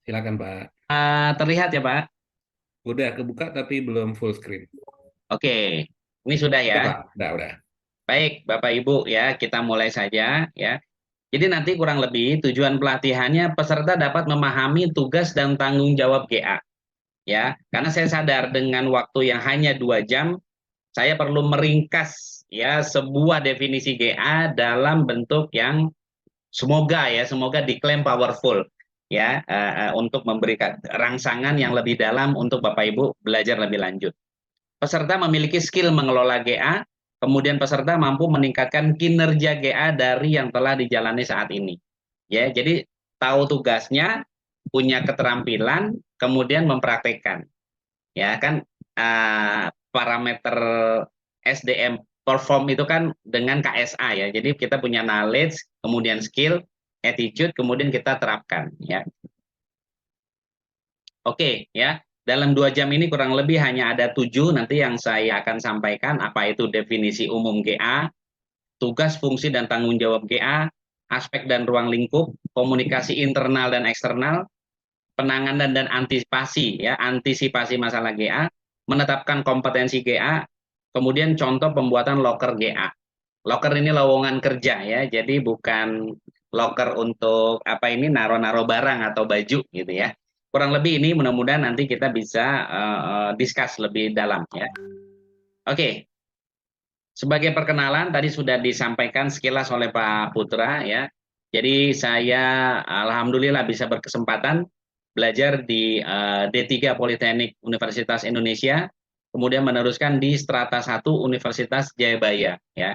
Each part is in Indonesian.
Silakan Pak. Terlihat ya Pak? Udah kebuka tapi belum full screen. Oke, ini sudah Udah ya. Pak, udah. Baik, Bapak Ibu ya, kita mulai saja ya. Jadi nanti kurang lebih tujuan pelatihannya peserta dapat memahami tugas dan tanggung jawab GA ya. Karena saya sadar dengan waktu yang hanya 2 jam, saya perlu meringkas ya sebuah definisi GA dalam bentuk yang semoga diklaim powerful ya, untuk memberikan rangsangan yang lebih dalam untuk Bapak Ibu belajar lebih lanjut. Peserta memiliki skill mengelola GA, kemudian peserta mampu meningkatkan kinerja GA dari yang telah dijalani saat ini. Ya, jadi tahu tugasnya, punya keterampilan, kemudian mempraktekkan. Ya kan, parameter SDM perform itu kan dengan KSA ya. Jadi kita punya knowledge, kemudian skill, attitude, kemudian kita terapkan ya. Oke, ya. Dalam 2 jam ini kurang lebih hanya ada 7 nanti yang saya akan sampaikan, apa itu definisi umum GA, tugas, fungsi, dan tanggung jawab GA, aspek dan ruang lingkup, komunikasi internal dan eksternal, penanganan dan antisipasi, ya, antisipasi masalah GA, menetapkan kompetensi GA, kemudian contoh pembuatan loker GA. Loker ini lowongan kerja ya, jadi bukan loker untuk apa ini naro-naro barang atau baju gitu ya. Kurang lebih ini mudah-mudahan nanti kita bisa discuss lebih dalam ya. Oke, sebagai perkenalan tadi sudah disampaikan sekilas oleh Pak Putra ya. Jadi saya alhamdulillah bisa berkesempatan belajar di D3 Politeknik Universitas Indonesia, kemudian meneruskan di Strata 1 Universitas Jayabaya ya.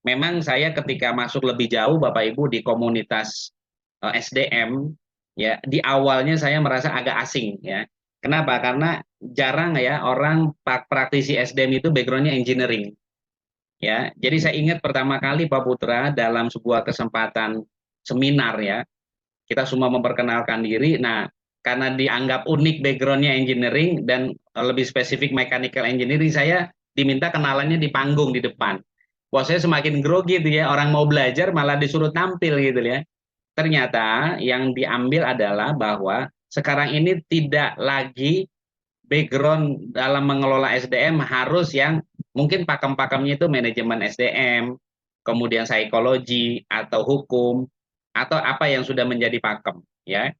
Memang saya ketika masuk lebih jauh Bapak Ibu di komunitas SDM ya, di awalnya saya merasa agak asing ya. Kenapa? Karena jarang ya orang praktisi SDM itu backgroundnya engineering ya. Jadi saya ingat pertama kali Pak Putra dalam sebuah kesempatan seminar ya, kita semua memperkenalkan diri. Nah, karena dianggap unik backgroundnya engineering dan lebih spesifik mechanical engineering, saya diminta kenalannya di panggung di depan. Wah, saya semakin grogi gitu ya, orang mau belajar malah disuruh tampil gitu ya. Ternyata yang diambil adalah bahwa sekarang ini tidak lagi background dalam mengelola SDM harus yang mungkin pakem-pakemnya itu manajemen SDM, kemudian psikologi atau hukum atau apa yang sudah menjadi pakem ya.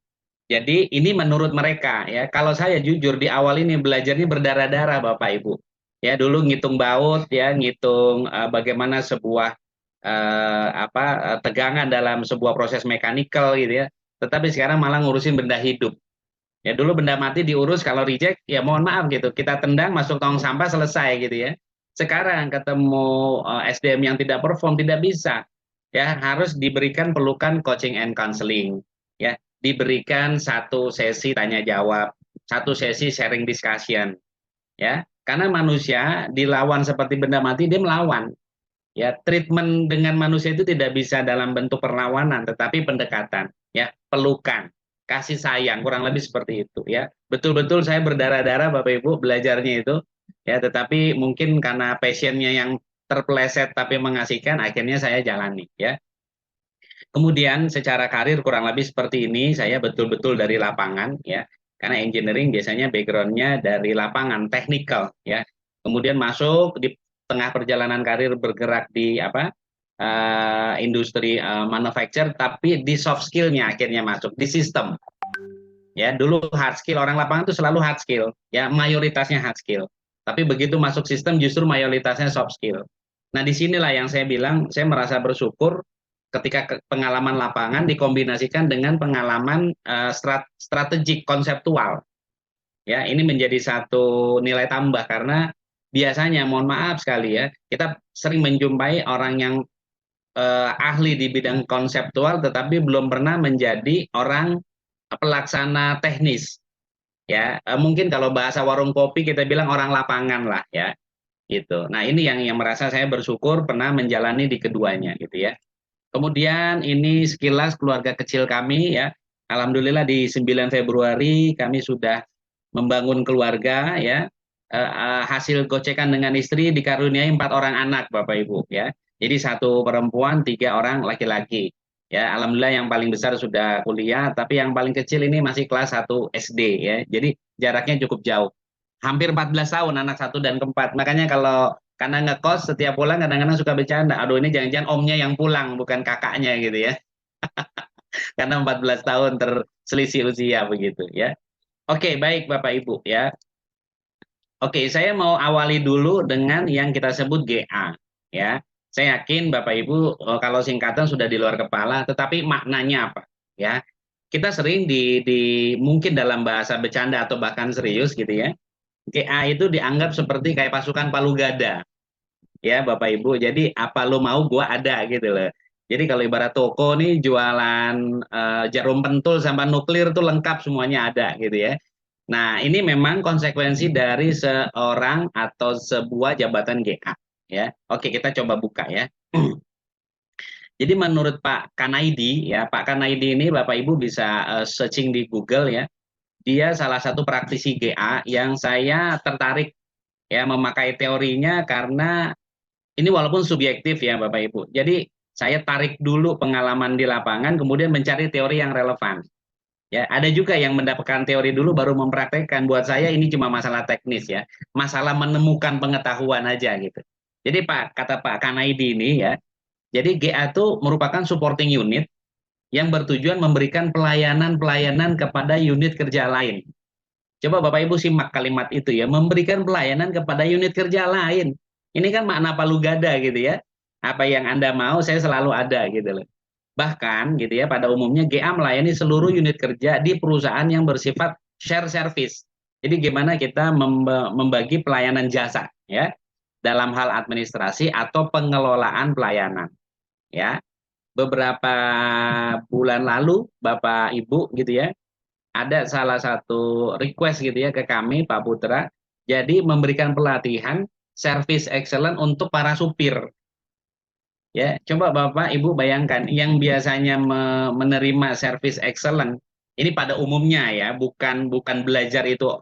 Jadi ini menurut mereka ya. Kalau saya jujur di awal ini belajarnya berdarah-darah Bapak Ibu. Ya dulu ngitung baut ya, ngitung bagaimana sebuah tegangan dalam sebuah proses mekanikal gitu ya. Tetapi sekarang malah ngurusin benda hidup. Ya dulu benda mati diurus, kalau reject ya mohon maaf gitu. Kita tendang masuk tong sampah selesai gitu ya. Sekarang ketemu SDM yang tidak perform tidak bisa. Ya harus diberikan pelukan coaching and counseling. Ya, diberikan satu sesi tanya jawab, satu sesi sharing discussion. Ya, karena manusia dilawan seperti benda mati dia melawan. Ya, treatment dengan manusia itu tidak bisa dalam bentuk perlawanan, tetapi pendekatan, ya, pelukan, kasih sayang, kurang lebih seperti itu, ya. Betul-betul saya berdarah-darah, Bapak Ibu, belajarnya itu, ya, tetapi mungkin karena passionnya yang terpeleset tapi mengasihkan, akhirnya saya jalani, ya. Kemudian secara karir kurang lebih seperti ini, saya betul-betul dari lapangan, ya, karena engineering biasanya backgroundnya dari lapangan, teknikal, ya. Kemudian masuk di tengah perjalanan karir bergerak di industri manufacture, tapi di soft skill-nya akhirnya masuk di sistem. Ya, dulu hard skill, orang lapangan itu selalu hard skill, ya mayoritasnya hard skill. Tapi begitu masuk sistem justru mayoritasnya soft skill. Nah, disinilah yang saya bilang, saya merasa bersyukur ketika pengalaman lapangan dikombinasikan dengan pengalaman strategik konseptual. Ya, ini menjadi satu nilai tambah karena biasanya, mohon maaf sekali ya, kita sering menjumpai orang yang ahli di bidang konseptual tetapi belum pernah menjadi orang pelaksana teknis ya. Mungkin kalau bahasa warung kopi kita bilang orang lapangan lah ya gitu. Nah, ini yang merasa saya bersyukur pernah menjalani di keduanya gitu ya. Kemudian ini sekilas keluarga kecil kami ya. Alhamdulillah di 9 Februari kami sudah membangun keluarga ya. Hasil gocekan dengan istri dikaruniai 4 orang anak Bapak Ibu ya. Jadi satu perempuan, 3 orang laki-laki. Ya, alhamdulillah yang paling besar sudah kuliah, tapi yang paling kecil ini masih kelas 1 SD ya. Jadi jaraknya cukup jauh. Hampir 14 tahun anak satu dan keempat. Makanya kalau karena ngekos setiap pulang kadang-kadang suka bercanda. Aduh ini jangan-jangan omnya yang pulang bukan kakaknya gitu ya. Karena 14 tahun terselisih usia begitu ya. Oke, baik Bapak Ibu ya. Oke, saya mau awali dulu dengan yang kita sebut GA ya. Saya yakin Bapak Ibu kalau singkatan sudah di luar kepala, tetapi maknanya apa ya? Kita sering mungkin dalam bahasa bercanda atau bahkan serius gitu ya. GA itu dianggap seperti kayak pasukan Palu Gada ya Bapak Ibu. Jadi apa lo mau gua ada gitu loh. Jadi kalau ibarat toko nih jualan jarum pentul sama nuklir tuh lengkap semuanya ada gitu ya. Nah, ini memang konsekuensi dari seorang atau sebuah jabatan GA ya. Oke, kita coba buka ya. Jadi menurut Pak Kanaidi ya, Pak Kanaidi ini Bapak Ibu bisa searching di Google ya. Dia salah satu praktisi GA yang saya tertarik ya memakai teorinya karena ini walaupun subjektif ya Bapak Ibu. Jadi saya tarik dulu pengalaman di lapangan kemudian mencari teori yang relevan. Ya, ada juga yang mendapatkan teori dulu baru mempraktekkan. Buat saya ini cuma masalah teknis ya, masalah menemukan pengetahuan aja gitu. Jadi kata Pak Kanaidi ini ya, jadi GA itu merupakan supporting unit yang bertujuan memberikan pelayanan-pelayanan kepada unit kerja lain. Coba Bapak Ibu simak kalimat itu ya, memberikan pelayanan kepada unit kerja lain. Ini kan makna palu gada gitu ya. Apa yang Anda mau saya selalu ada gitu loh. Bahkan gitu ya pada umumnya GA melayani seluruh unit kerja di perusahaan yang bersifat share service. Jadi gimana kita membagi pelayanan jasa ya dalam hal administrasi atau pengelolaan pelayanan ya. Beberapa bulan lalu Bapak Ibu gitu ya ada salah satu request gitu ya ke kami Pak Putra. Jadi memberikan pelatihan service excellent untuk para supir. Ya, coba Bapak Ibu bayangkan yang biasanya menerima service excellent ini pada umumnya ya, bukan bukan belajar itu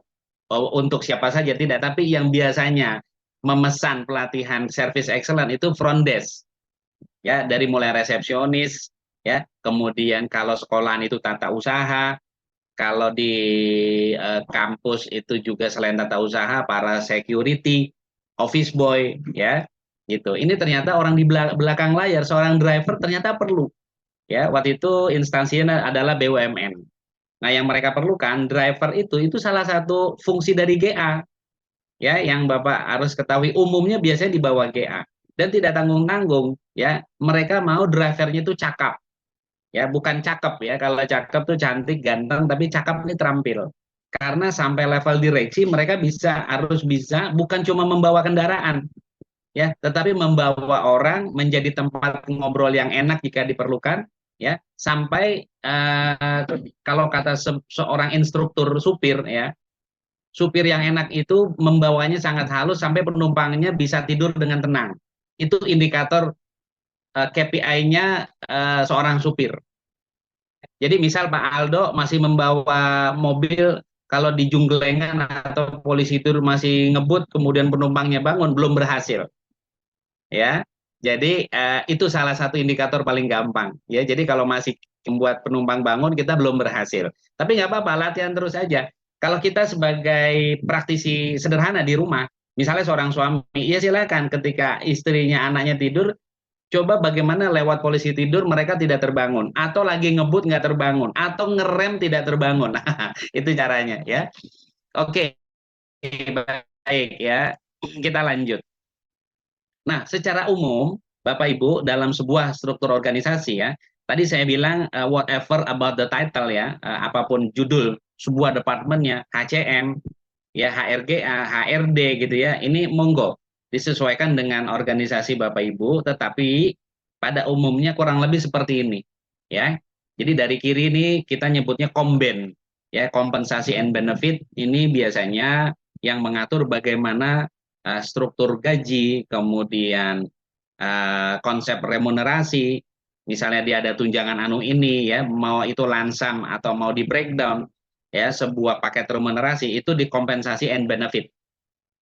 untuk siapa saja tidak, tapi yang biasanya memesan pelatihan service excellent itu front desk ya, dari mulai resepsionis ya, kemudian kalau sekolahan itu tata usaha, kalau di kampus itu juga selain tata usaha, para security, office boy, ya, gitu. Ini ternyata orang di belakang layar, seorang driver ternyata perlu. Ya, waktu itu instansinya adalah BUMN. Nah, yang mereka perlukan driver itu salah satu fungsi dari GA, ya, yang Bapak harus ketahui. Umumnya biasanya di bawah GA dan tidak tanggung-tanggung, ya. Mereka mau drivernya itu cakap, ya bukan cakep ya, kalau cakep tuh cantik ganteng tapi cakep ini terampil karena sampai level direksi mereka harus bisa bukan cuma membawa kendaraan ya tetapi membawa orang menjadi tempat ngobrol yang enak jika diperlukan ya sampai kalau kata seorang instruktur supir ya supir yang enak itu membawanya sangat halus sampai penumpangnya bisa tidur dengan tenang itu indikator KPI-nya seorang supir. Jadi misal Pak Aldo masih membawa mobil kalau di Junggelengan atau polisi itu masih ngebut kemudian penumpangnya bangun belum berhasil ya. Jadi itu salah satu indikator paling gampang ya. Jadi kalau masih membuat penumpang bangun kita belum berhasil. Tapi nggak apa-apa latihan terus saja. Kalau kita sebagai praktisi sederhana di rumah, misalnya seorang suami, ya silakan ketika istrinya anaknya tidur coba bagaimana lewat polisi tidur mereka tidak terbangun atau lagi ngebut nggak terbangun atau ngerem tidak terbangun. Nah, itu caranya ya. Oke, baik ya. Kita lanjut. Nah, secara umum Bapak Ibu dalam sebuah struktur organisasi ya, tadi saya bilang whatever about the title ya, apapun judul sebuah departemennya, HCM, ya HRGA, HRD gitu ya, ini monggo disesuaikan dengan organisasi Bapak Ibu, tetapi pada umumnya kurang lebih seperti ini, ya. Jadi dari kiri ini kita nyebutnya komben, ya kompensasi and benefit ini biasanya yang mengatur bagaimana struktur gaji, kemudian konsep remunerasi, misalnya dia ada tunjangan anu ini, ya mau itu lansam atau mau di breakdown, ya sebuah paket remunerasi itu dikompensasi and benefit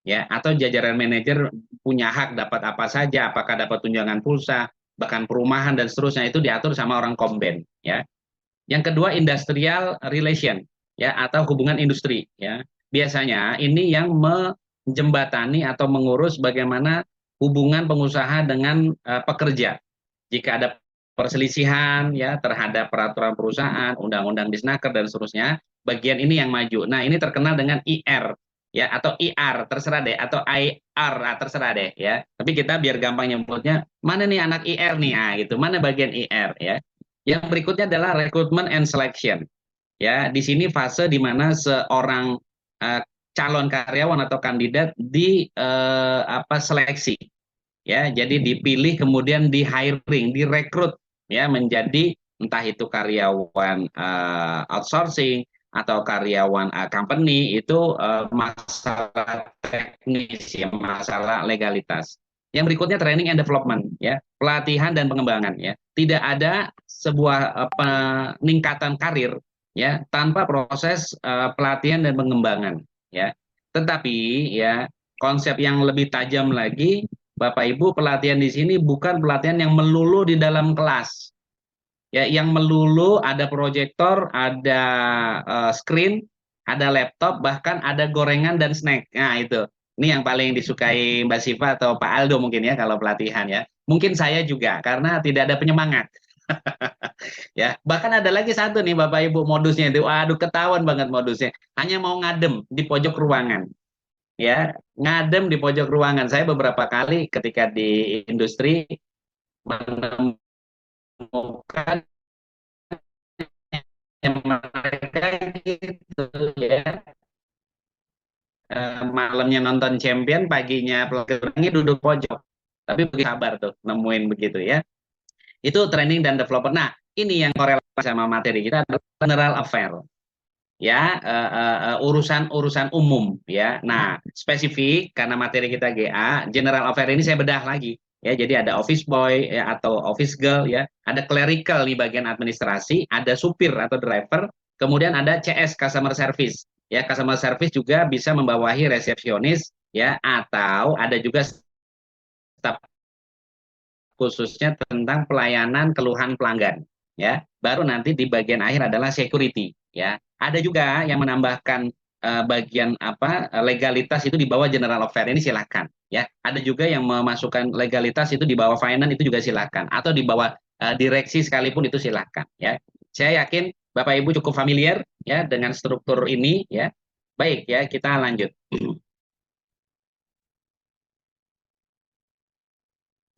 ya atau jajaran manajer punya hak dapat apa saja apakah dapat tunjangan pulsa bahkan perumahan dan seterusnya itu diatur sama orang Komben, ya. Yang kedua industrial relation, ya, atau hubungan industri, ya. Biasanya ini yang menjembatani atau mengurus bagaimana hubungan pengusaha dengan pekerja. Jika ada perselisihan ya terhadap peraturan perusahaan, undang-undang Disnaker dan seterusnya, bagian ini yang maju. Nah, ini terkenal dengan IR ya atau IR terserah deh atau IR terserah deh ya. Tapi kita biar gampang nyebutnya mana nih anak IR nih gitu. Mana bagian IR ya. Yang berikutnya adalah recruitment and selection. Ya, di sini fase di mana seorang uh, calon karyawan atau kandidat di seleksi ya, jadi dipilih kemudian di hiring, direkrut ya menjadi entah itu karyawan outsourcing atau karyawan company itu masalah teknis ya, masalah legalitas. Yang berikutnya training and development ya, pelatihan dan pengembangan ya. Tidak ada sebuah peningkatan karir ya tanpa proses pelatihan dan pengembangan ya. Tetapi ya konsep yang lebih tajam lagi Bapak Ibu, pelatihan di sini bukan pelatihan yang melulu di dalam kelas. Ya, yang melulu ada proyektor, ada screen, ada laptop, bahkan ada gorengan dan snack. Nah, itu. Ini yang paling disukai Mbak Siva atau Pak Aldo mungkin ya kalau pelatihan ya. Mungkin saya juga karena tidak ada penyemangat. Ya, bahkan ada lagi satu nih Bapak Ibu modusnya itu. Aduh, ketahuan banget modusnya. Hanya mau ngadem di pojok ruangan ya, ngadem di pojok ruangan. Saya beberapa kali ketika di industri menemukan yang mereka gitu ya, malamnya nonton champion, paginya pelangi duduk pojok. Tapi begitu sabar tuh nemuin begitu ya. Itu training dan developer. Nah, ini yang korelasi sama materi kita adalah general affair. Ya urusan-urusan umum ya. Nah, spesifik karena materi kita GA, general affair ini saya bedah lagi ya. Jadi ada office boy ya, atau office girl ya, ada clerical di bagian administrasi, ada supir atau driver, kemudian ada CS customer service. Ya, customer service juga bisa membawahi resepsionis ya atau ada juga staf khususnya tentang pelayanan keluhan pelanggan ya. Baru nanti di bagian akhir adalah security ya. Ada juga yang menambahkan bagian legalitas itu di bawah general affair ini silakan ya. Ada juga yang memasukkan legalitas itu di bawah finance itu juga silakan atau di bawah direksi sekalipun itu silakan ya. Saya yakin Bapak Ibu cukup familiar ya dengan struktur ini ya. Baik ya, kita lanjut.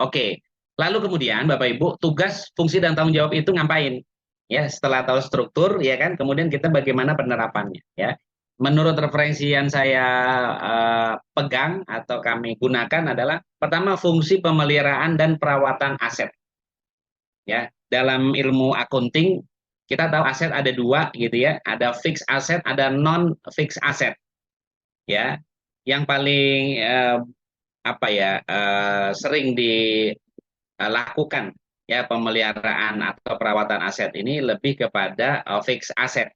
Oke, lalu kemudian Bapak Ibu, tugas, fungsi, dan tanggung jawab itu ngapain? Ya, setelah tahu struktur, ya kan, kemudian kita bagaimana penerapannya, ya. Menurut referensi yang saya pegang atau kami gunakan adalah pertama fungsi pemeliharaan dan perawatan aset. Ya, dalam ilmu accounting kita tahu aset ada dua gitu ya, ada fixed asset, ada non fixed asset. Ya, yang paling sering dilakukan ya pemeliharaan atau perawatan aset ini lebih kepada fixed asset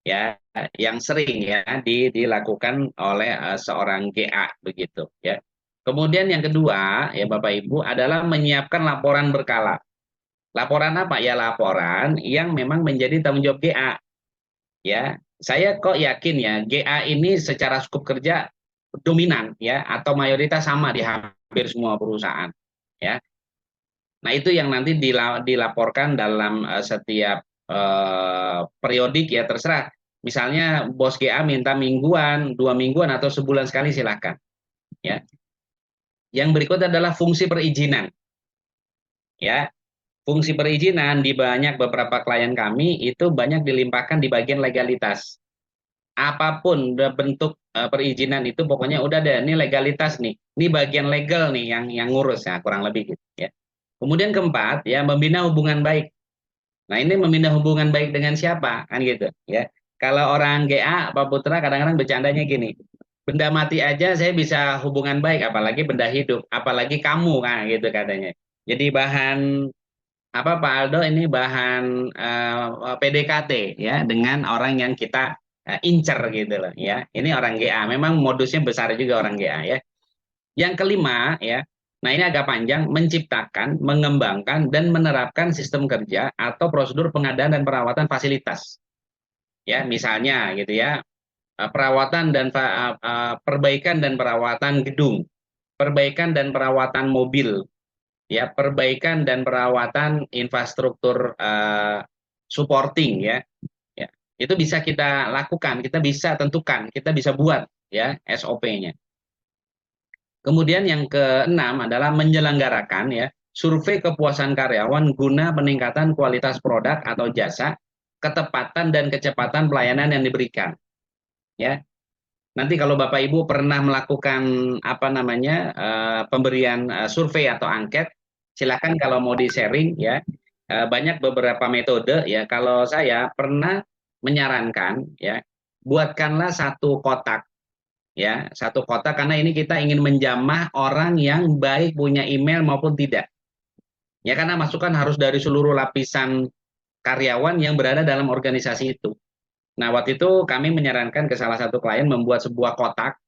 ya yang sering ya dilakukan oleh seorang GA begitu ya. Kemudian yang kedua ya Bapak Ibu adalah menyiapkan laporan berkala. Laporan apa? Ya laporan yang memang menjadi tanggung jawab GA ya. Saya kok yakin ya GA ini secara skup kerja dominan ya atau mayoritas sama di hampir semua perusahaan ya. Nah, itu yang nanti dilaporkan dalam setiap periodik ya terserah. Misalnya bos GA minta mingguan, 2 mingguan atau sebulan sekali silakan ya. Yang berikut adalah fungsi perizinan ya. Fungsi perizinan di beberapa klien kami itu banyak dilimpahkan di bagian legalitas. Apapun bentuk perizinan itu pokoknya udah deh ini legalitas nih. Ini bagian legal nih yang ngurus ya kurang lebih gitu ya. Kemudian keempat ya membina hubungan baik. Nah, ini membina hubungan baik dengan siapa kan gitu ya. Kalau orang GA Pak Putra kadang-kadang bercandanya gini. Benda mati aja saya bisa hubungan baik apalagi benda hidup, apalagi kamu kan gitu katanya. Jadi bahan Pak Aldo ini bahan PDKT ya dengan orang yang kita incer gitu loh ya. Ini orang GA, memang modusnya besar juga orang GA ya. Yang kelima ya, Nah, ini agak panjang, menciptakan, mengembangkan, dan menerapkan sistem kerja atau prosedur pengadaan dan perawatan fasilitas. Ya, misalnya gitu ya, perawatan dan perbaikan dan perawatan gedung, perbaikan dan perawatan mobil, ya, perbaikan dan perawatan infrastruktur supporting, ya. Ya. Itu bisa kita lakukan, kita bisa tentukan, kita bisa buat, ya, SOP-nya. Kemudian yang keenam adalah menyelenggarakan, ya, survei kepuasan karyawan guna peningkatan kualitas produk atau jasa, ketepatan dan kecepatan pelayanan yang diberikan. Ya, nanti kalau Bapak Ibu pernah melakukan apa namanya pemberian survei atau angket, silakan kalau mau di-sharing, ya. Banyak beberapa metode, ya. Kalau saya pernah menyarankan, ya, buatkanlah satu kotak, ya, satu kotak, karena ini kita ingin menjamah orang yang baik punya email maupun tidak. Ya, karena masukan harus dari seluruh lapisan karyawan yang berada dalam organisasi itu. Nah, waktu itu kami menyarankan ke salah satu klien membuat sebuah kotak,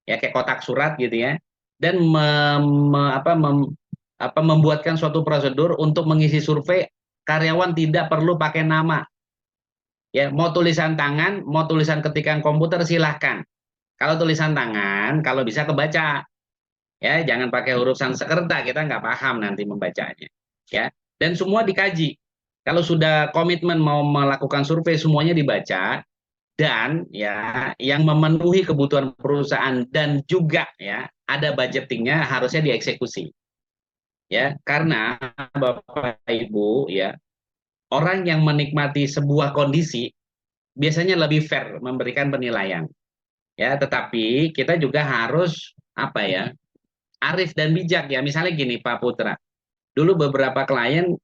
ya, kayak kotak surat gitu, ya, dan membuatkan suatu prosedur untuk mengisi survei. Karyawan tidak perlu pakai nama, ya, mau tulisan tangan, mau tulisan ketikan komputer, silahkan. Kalau tulisan tangan, kalau bisa kebaca, ya, jangan pakai huruf Sanskerta, kita nggak paham nanti membacanya, ya. Dan semua dikaji. Kalau sudah komitmen mau melakukan survei, semuanya dibaca, dan, ya, yang memenuhi kebutuhan perusahaan dan juga, ya, ada budgetingnya, harusnya dieksekusi, ya, karena Bapak Ibu, ya, orang yang menikmati sebuah kondisi biasanya lebih fair memberikan penilaian, ya, tetapi kita juga harus apa ya, arif dan bijak, ya. Misalnya gini Pak Putra, dulu beberapa klien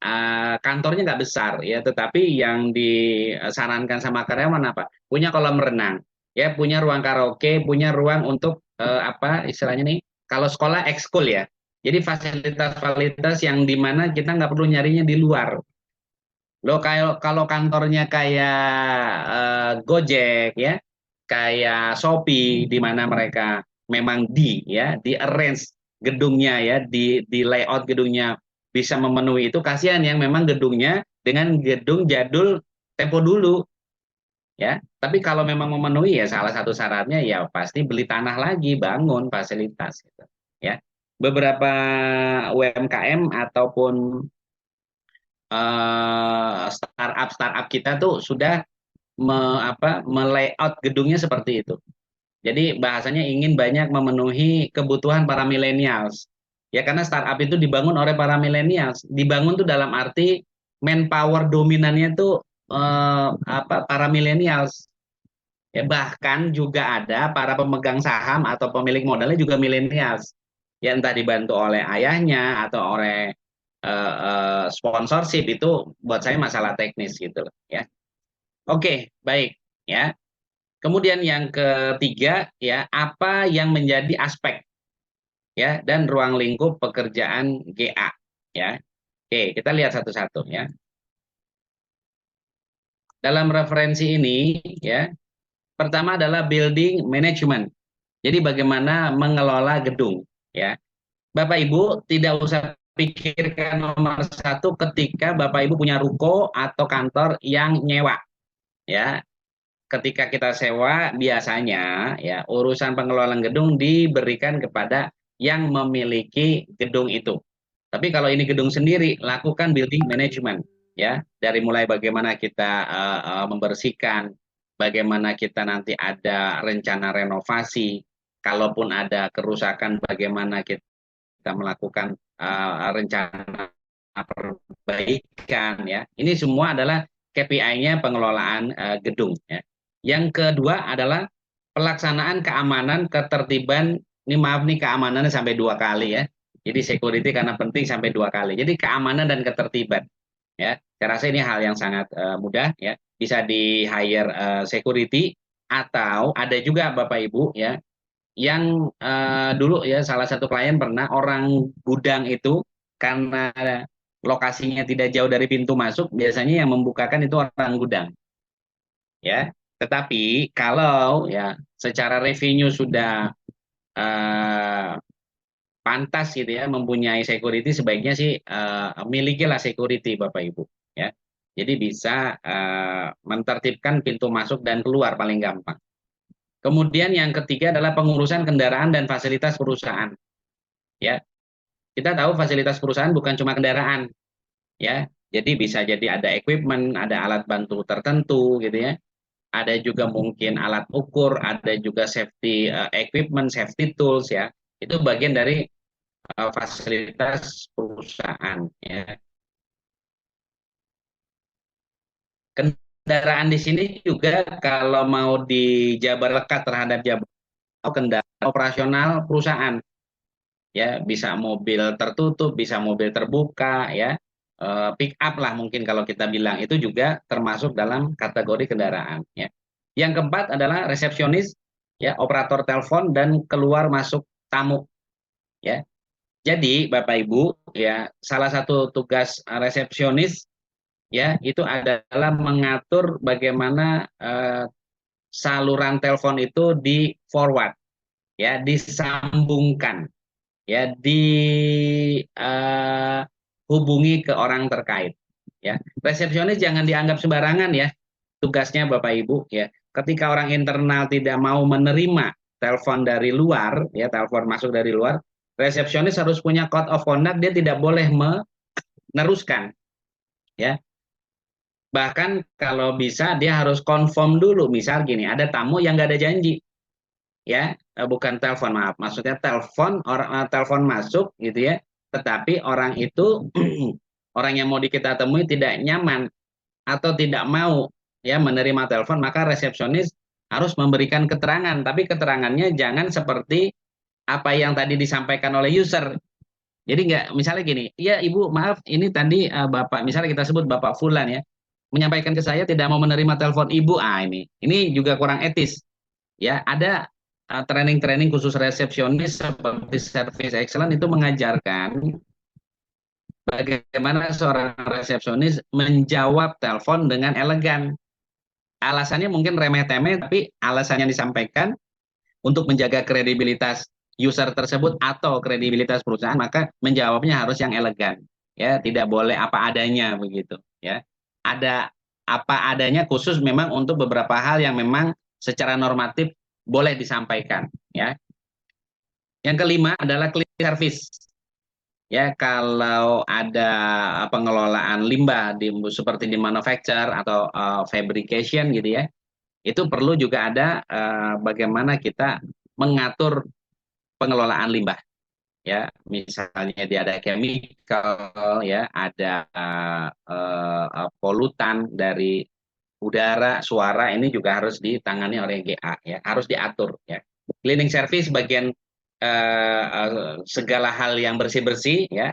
kantornya nggak besar, ya, tetapi yang disarankan sama karyawan apa? Punya kolam renang, ya, punya ruang karaoke, punya ruang untuk apa istilahnya nih? Kalau sekolah ekskul, ya. Jadi fasilitas-fasilitas yang dimana kita nggak perlu nyarinya di luar. Lo kalau kantornya kayak Gojek, ya, kayak Shopee, di mana mereka memang di arrange gedungnya, ya, di layout gedungnya bisa memenuhi itu. Kasihan yang memang gedungnya dengan gedung jadul tempo dulu, ya. Tapi kalau memang memenuhi, ya, salah satu syaratnya ya pasti beli tanah lagi, bangun fasilitas gitu, ya. Beberapa UMKM ataupun startup kita tuh sudah melayout gedungnya seperti itu. Jadi bahasanya ingin banyak memenuhi kebutuhan para millennials. Ya, karena startup itu dibangun oleh para millennials. Dibangun tuh dalam arti manpower dominannya tuh para millennials. Ya, bahkan juga ada para pemegang saham atau pemilik modalnya juga millennials. Ya, entah dibantu oleh ayahnya atau oleh sponsorship, itu buat saya masalah teknis gitu loh, ya. Oke, baik, ya. Kemudian yang ketiga, ya, apa yang menjadi aspek, ya, dan ruang lingkup pekerjaan GA, ya. Oke, kita lihat satu-satu, ya. Dalam referensi ini, ya, pertama adalah building management. Jadi bagaimana mengelola gedung, ya. Bapak Ibu tidak usah pikirkan nomor satu ketika Bapak Ibu punya ruko atau kantor yang nyewa, ya. Ketika kita sewa, biasanya, ya, urusan pengelolaan gedung diberikan kepada yang memiliki gedung itu. Tapi kalau ini gedung sendiri, lakukan building management, ya, dari mulai bagaimana kita membersihkan, bagaimana kita nanti ada rencana renovasi, kalaupun ada kerusakan, bagaimana kita melakukan rencana perbaikan, ya. Ini semua adalah KPI-nya pengelolaan gedung, ya. Yang kedua adalah pelaksanaan keamanan, ketertiban. Ini maaf nih, keamanannya sampai 2 kali, ya. Jadi security karena penting sampai 2 kali. Jadi keamanan dan ketertiban, ya. Saya rasa ini hal yang sangat mudah, ya. Bisa di hire security, atau ada juga Bapak Ibu, ya, yang dulu, ya, salah satu klien pernah orang gudang itu, karena lokasinya tidak jauh dari pintu masuk, biasanya yang membukakan itu orang gudang, ya. Tetapi kalau, ya, secara revenue sudah eh, pantas gitu ya mempunyai security, sebaiknya sih milikilah security Bapak Ibu ya. Jadi bisa menertibkan pintu masuk dan keluar paling gampang. Kemudian yang ketiga adalah pengurusan kendaraan dan fasilitas perusahaan ya. Kita tahu fasilitas perusahaan bukan cuma kendaraan ya. Jadi bisa jadi ada equipment, ada alat bantu tertentu gitu ya. Ada juga mungkin alat ukur, ada juga safety equipment, safety tools ya. Itu bagian dari fasilitas perusahaan ya. Kendaraan di sini juga kalau mau dijabar lekat terhadap jabar kendaraan operasional perusahaan ya, bisa mobil tertutup, bisa mobil terbuka ya. Pick up lah mungkin kalau kita bilang, itu juga termasuk dalam kategori kendaraan ya. Yang keempat adalah resepsionis ya, operator telepon dan keluar masuk tamu ya. Jadi Bapak Ibu ya, salah satu tugas resepsionis ya itu adalah mengatur bagaimana saluran telepon itu di forward ya, disambungkan ya, dihubungi ke orang terkait ya. Resepsionis jangan dianggap sembarangan ya tugasnya Bapak Ibu ya. Ketika orang internal tidak mau menerima telepon dari luar ya, telepon masuk dari luar, resepsionis harus punya code of conduct, dia tidak boleh meneruskan ya. Bahkan kalau bisa dia harus confirm dulu, misal gini, ada tamu yang nggak ada janji ya, bukan telepon, maaf, maksudnya telepon, orang telepon masuk gitu ya, tetapi orang itu orang yang mau kita temui tidak nyaman atau tidak mau ya menerima telepon, maka resepsionis harus memberikan keterangan, tapi keterangannya jangan seperti apa yang tadi disampaikan oleh user. Jadi nggak, misalnya gini, ya Ibu maaf ini tadi Bapak, misalnya kita sebut Bapak Fulan ya, menyampaikan ke saya tidak mau menerima telepon Ibu, ini juga kurang etis ya. Ada training-training khusus resepsionis seperti service excellence itu mengajarkan bagaimana seorang resepsionis menjawab telepon dengan elegan. Alasannya mungkin remeh-temeh, tapi alasannya disampaikan untuk menjaga kredibilitas user tersebut atau kredibilitas perusahaan, maka menjawabnya harus yang elegan. Ya, tidak boleh apa adanya begitu, ya. Ada apa adanya khusus memang untuk beberapa hal yang memang secara normatif boleh disampaikan, ya. Yang kelima adalah clean service. Ya, kalau ada pengelolaan limbah seperti di manufacture atau fabrication gitu ya, itu perlu juga ada bagaimana kita mengatur pengelolaan limbah ya, misalnya dia ada chemical ya, ada polutan dari udara, suara, ini juga harus ditangani oleh GA ya, harus diatur ya. Cleaning service bagian segala hal yang bersih-bersih ya,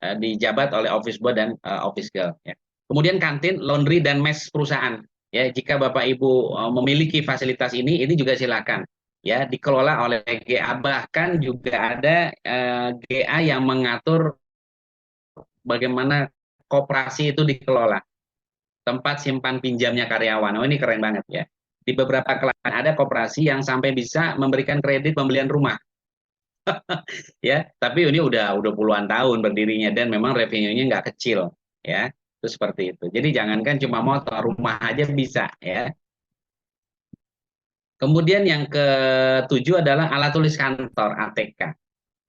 dijabat oleh office boy dan office girl ya. Kemudian kantin, laundry dan mes perusahaan ya, jika Bapak Ibu memiliki fasilitas ini juga silakan ya dikelola oleh GA, bahkan juga ada GA yang mengatur bagaimana koperasi itu dikelola, tempat simpan pinjamnya karyawan. Oh, ini keren banget ya. Di beberapa klien ada koperasi yang sampai bisa memberikan kredit pembelian rumah ya, tapi ini udah puluhan tahun berdirinya dan memang revenue-nya nggak kecil ya, itu seperti itu. Jadi jangankan cuma motor, rumah aja bisa ya. Kemudian yang ketujuh adalah alat tulis kantor ATK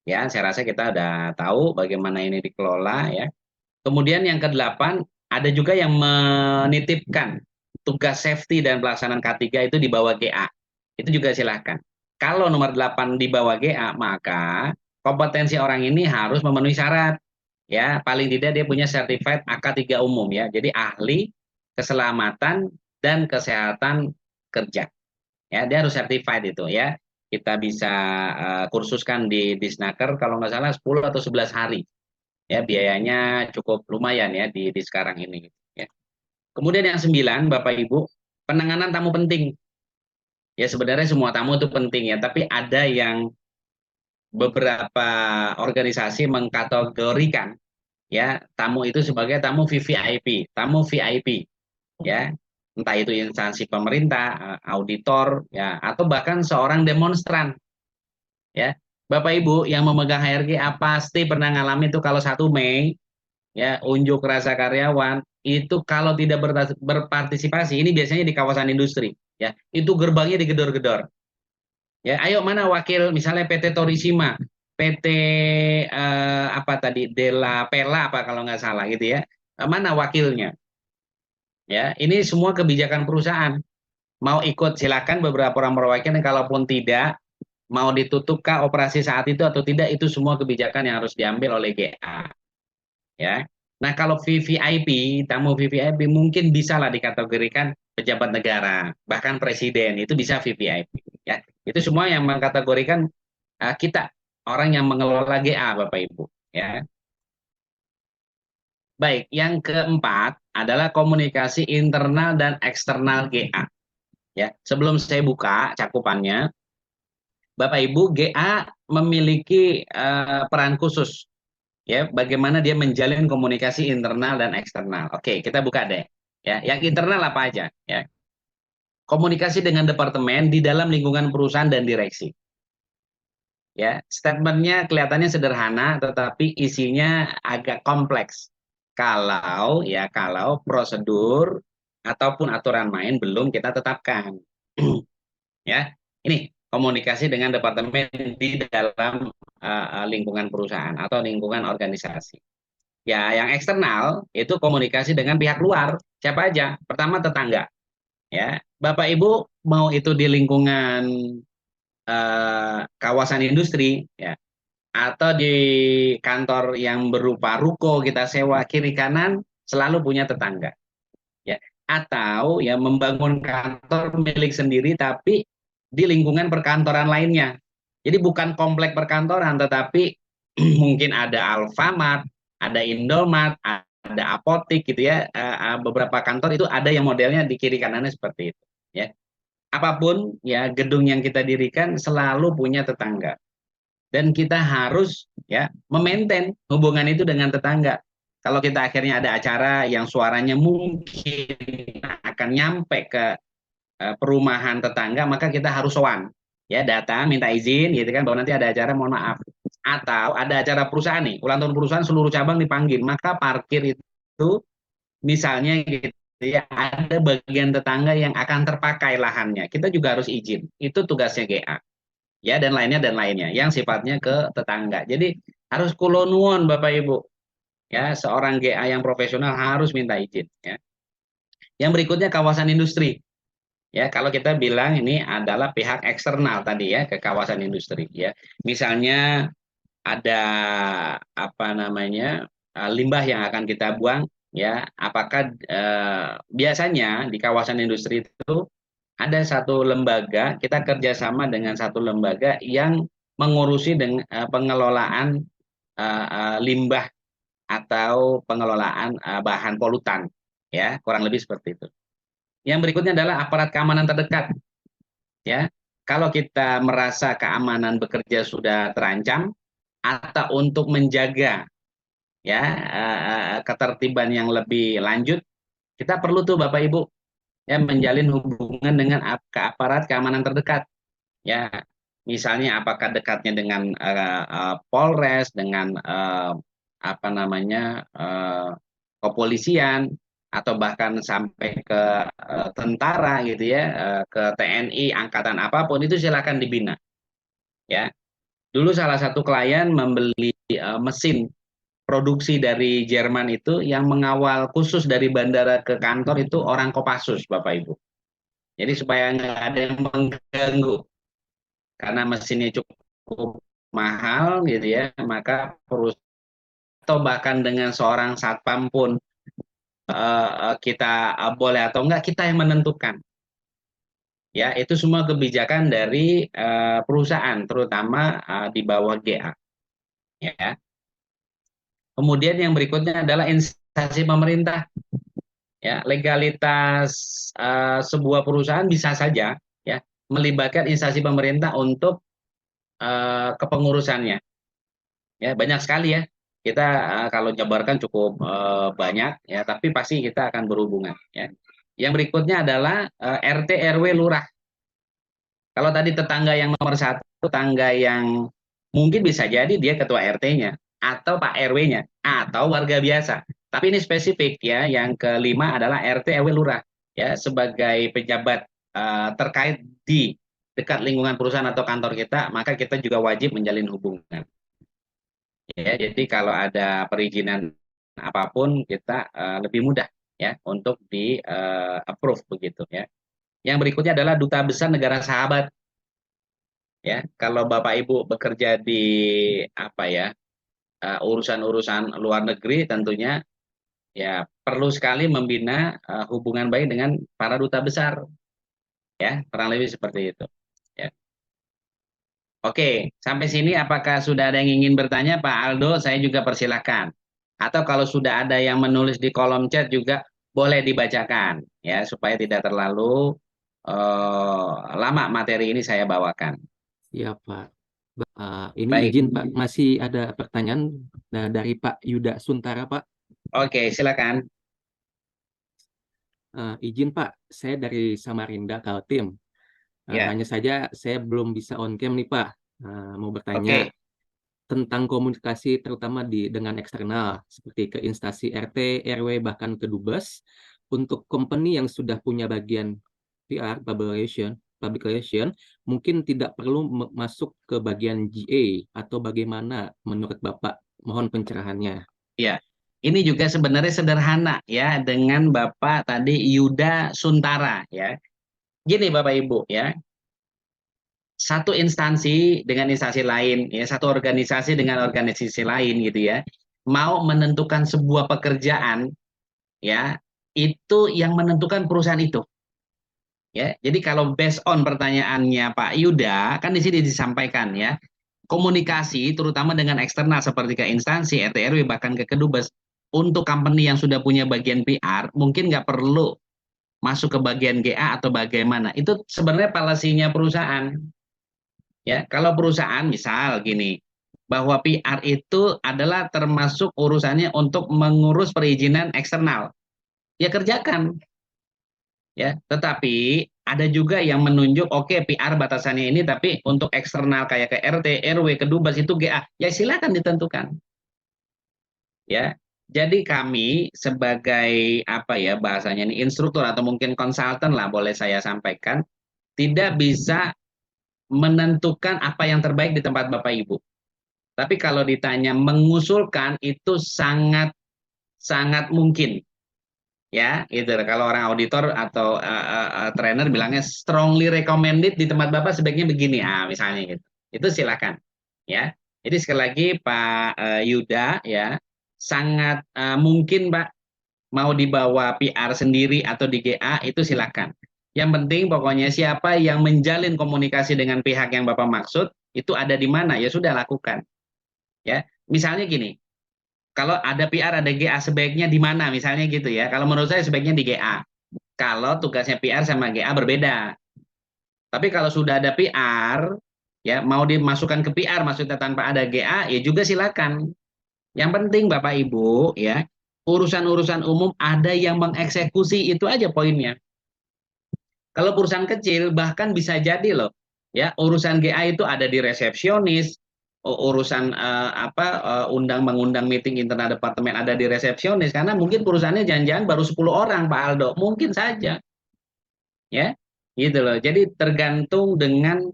ya, saya rasa kita udah tahu bagaimana ini dikelola ya. Kemudian yang kedelapan, ada juga yang menitipkan tugas safety dan pelaksanaan K3 itu di bawah GA. Itu juga silahkan. Kalau nomor 8 di bawah GA, maka kompetensi orang ini harus memenuhi syarat. Ya, paling tidak dia punya sertifikat AK3 umum ya. Jadi ahli keselamatan dan kesehatan kerja. Ya, dia harus certified itu ya. Kita bisa kursuskan di Disnaker kalau nggak salah 10 atau 11 hari. Ya, biayanya cukup lumayan ya di sekarang ini ya. Kemudian yang sembilan Bapak Ibu, penanganan tamu penting. Ya, sebenarnya semua tamu itu penting ya, tapi ada yang beberapa organisasi mengkategorikan ya tamu itu sebagai tamu VVIP, tamu VIP ya. Entah itu instansi pemerintah, auditor ya, atau bahkan seorang demonstran ya. Bapak Ibu yang memegang HRGA pasti pernah ngalamin itu kalau 1 Mei ya unjuk rasa karyawan itu kalau tidak berpartisipasi ini biasanya di kawasan industri ya itu gerbangnya digedor-gedor ya ayo mana wakil misalnya PT Torisima PT apa tadi Della Pella apa kalau nggak salah gitu ya. Mana wakilnya ya ini semua kebijakan perusahaan mau ikut silakan beberapa orang perwakilan kalaupun tidak mau ditutupkah operasi saat itu atau tidak itu semua kebijakan yang harus diambil oleh GA ya. Nah, kalau VVIP, tamu VVIP mungkin bisa lah dikategorikan pejabat negara, bahkan presiden itu bisa VVIP ya. Itu semua yang mengkategorikan kita orang yang mengelola GA Bapak Ibu ya. Baik, yang keempat adalah komunikasi internal dan eksternal GA ya. Sebelum saya buka cakupannya, Bapak Ibu GA memiliki peran khusus ya bagaimana dia menjalin komunikasi internal dan eksternal. Oke, kita buka deh. Ya, yang internal apa aja ya? Komunikasi dengan departemen di dalam lingkungan perusahaan dan direksi. Ya, statementnya kelihatannya sederhana tetapi isinya agak kompleks. Kalau prosedur ataupun aturan main belum kita tetapkan. Ya. Ini komunikasi dengan departemen di dalam lingkungan perusahaan atau lingkungan organisasi. Ya, yang eksternal itu komunikasi dengan pihak luar. Siapa aja? Pertama tetangga. Ya, Bapak Ibu mau itu di lingkungan kawasan industri, ya, atau di kantor yang berupa ruko kita sewa kiri kanan selalu punya tetangga. Ya, atau ya membangun kantor milik sendiri tapi di lingkungan perkantoran lainnya. Jadi bukan komplek perkantoran, tetapi mungkin ada Alfamart, ada Indomart, ada apotik gitu ya. Beberapa kantor itu ada yang modelnya di kiri kanannya seperti itu. Ya, apapun ya gedung yang kita dirikan selalu punya tetangga. Dan kita harus ya memaintain hubungan itu dengan tetangga. Kalau kita akhirnya ada acara yang suaranya mungkin akan nyampe ke perumahan tetangga, maka kita harus sowan. Ya, datang, minta izin, gitu kan, bahwa nanti ada acara, mohon maaf. Atau ada acara perusahaan nih, ulang tahun perusahaan, seluruh cabang dipanggil, maka parkir itu, misalnya gitu ya, ada bagian tetangga yang akan terpakai lahannya. Kita juga harus izin. Itu tugasnya GA. Ya, dan lainnya, yang sifatnya ke tetangga. Jadi, harus kulo nuwun, Bapak Ibu. Ya, seorang GA yang profesional harus minta izin. Ya. Yang berikutnya kawasan industri. Ya, kalau kita bilang ini adalah pihak eksternal tadi ya ke kawasan industri ya. Misalnya ada apa namanya limbah yang akan kita buang ya. Apakah biasanya di kawasan industri itu ada satu lembaga kita kerjasama dengan satu lembaga yang mengurusi dengan pengelolaan limbah atau pengelolaan bahan polutan ya kurang lebih seperti itu. Yang berikutnya adalah aparat keamanan terdekat. Ya, kalau kita merasa keamanan bekerja sudah terancam, atau untuk menjaga ya ketertiban yang lebih lanjut, kita perlu tuh Bapak Ibu ya menjalin hubungan dengan aparat keamanan terdekat. Ya, misalnya apakah dekatnya dengan Polres, dengan apa namanya kepolisian, atau bahkan sampai ke tentara gitu ya, ke TNI, angkatan apapun itu silakan dibina. Ya, dulu salah satu klien membeli mesin produksi dari Jerman itu yang mengawal khusus dari bandara ke kantor itu orang Kopassus, Bapak Ibu. Jadi supaya nggak ada yang mengganggu karena mesinnya cukup mahal gitu ya, maka perusahaan atau bahkan dengan seorang satpam pun kita boleh atau enggak kita yang menentukan. Ya, itu semua kebijakan dari perusahaan, terutama di bawah GA. Ya. Kemudian yang berikutnya adalah instansi pemerintah. Ya, legalitas sebuah perusahaan bisa saja ya melibatkan instansi pemerintah untuk kepengurusannya. Ya, banyak sekali ya. Kita kalau jabarkan cukup banyak ya, tapi pasti kita akan berhubungan ya. Yang berikutnya adalah RT RW lurah. Kalau tadi tetangga yang nomor satu, tetangga yang Mungkin bisa jadi dia ketua RT-nya, atau Pak RW-nya, atau warga biasa. Tapi ini spesifik ya, yang kelima adalah RT RW lurah ya sebagai pejabat terkait di dekat lingkungan perusahaan atau kantor kita, maka kita juga wajib menjalin hubungan. Ya, jadi kalau ada perizinan apapun kita lebih mudah ya untuk di approve begitu ya. Yang berikutnya adalah duta besar negara sahabat ya. Kalau Bapak Ibu bekerja di apa ya urusan-urusan luar negeri tentunya ya perlu sekali membina hubungan baik dengan para duta besar ya, kurang lebih seperti itu. Ya. Oke, sampai sini apakah sudah ada yang ingin bertanya Pak Aldo? Saya juga persilahkan. Atau kalau sudah ada yang menulis di kolom chat juga boleh dibacakan ya supaya tidak terlalu lama materi ini saya bawakan. Iya, Pak. Ini Baik, izin, Pak. Masih ada pertanyaan dari Pak Yuda Suntara, Pak. oke silakan. Izin, Pak. Saya dari Samarinda, Kaltim. Ya, Hanya saja saya belum bisa on cam nih, Pak. Mau bertanya oke. tentang komunikasi terutama dengan eksternal, seperti ke instansi RT, RW, bahkan ke Dubes, untuk company yang sudah punya bagian PR, public relation, mungkin tidak perlu masuk ke bagian GA, atau bagaimana menurut Bapak? Mohon pencerahannya. Ya, ini juga sebenarnya sederhana ya dengan Bapak tadi Yuda Suntara ya. Gini Bapak Ibu ya, satu instansi dengan instansi lain ya, satu organisasi dengan organisasi lain gitu ya, mau menentukan sebuah pekerjaan ya, itu yang menentukan perusahaan itu. Ya, jadi kalau based on pertanyaannya Pak Yuda, kan di sini disampaikan ya, komunikasi terutama dengan eksternal seperti ke instansi, RT RW bahkan ke kedubes untuk company yang sudah punya bagian PR mungkin nggak perlu masuk ke bagian GA atau bagaimana. Itu sebenarnya palasinya perusahaan. Ya, kalau perusahaan misal gini, bahwa PR itu adalah termasuk urusannya untuk mengurus perizinan eksternal. Ya kerjakan, ya. Tetapi ada juga yang menunjuk, oke PR batasannya ini, tapi untuk eksternal kayak ke RT, RW, ke Dubes itu GA, ya silakan ditentukan. Ya, jadi kami sebagai apa ya bahasanya ini instruktur atau mungkin konsultan lah boleh saya sampaikan, tidak bisa menentukan apa yang terbaik di tempat Bapak Ibu. Tapi kalau ditanya mengusulkan itu sangat sangat mungkin ya gitu. Kalau orang auditor atau trainer bilangnya strongly recommended di tempat Bapak sebaiknya begini misalnya gitu. Itu silakan ya. Jadi sekali lagi Pak Yuda ya sangat mungkin Pak mau dibawa PR sendiri atau di GA itu silakan. Yang penting pokoknya siapa yang menjalin komunikasi dengan pihak yang Bapak maksud itu ada di mana ya sudah lakukan ya. Misalnya gini, kalau ada PR ada GA sebaiknya di mana misalnya gitu ya. Kalau menurut saya sebaiknya di GA. Kalau tugasnya PR sama GA berbeda. Tapi kalau sudah ada PR ya mau dimasukkan ke PR maksudnya tanpa ada GA ya juga silakan. Yang penting Bapak Ibu ya, urusan-urusan umum ada yang mengeksekusi itu aja poinnya. Kalau perusahaan kecil bahkan bisa jadi loh, ya urusan GA itu ada di resepsionis, urusan undang mengundang meeting internal departemen ada di resepsionis karena mungkin perusahaannya jangan-jangan baru 10 orang Pak Aldo, mungkin saja, ya, gitu loh. Jadi tergantung dengan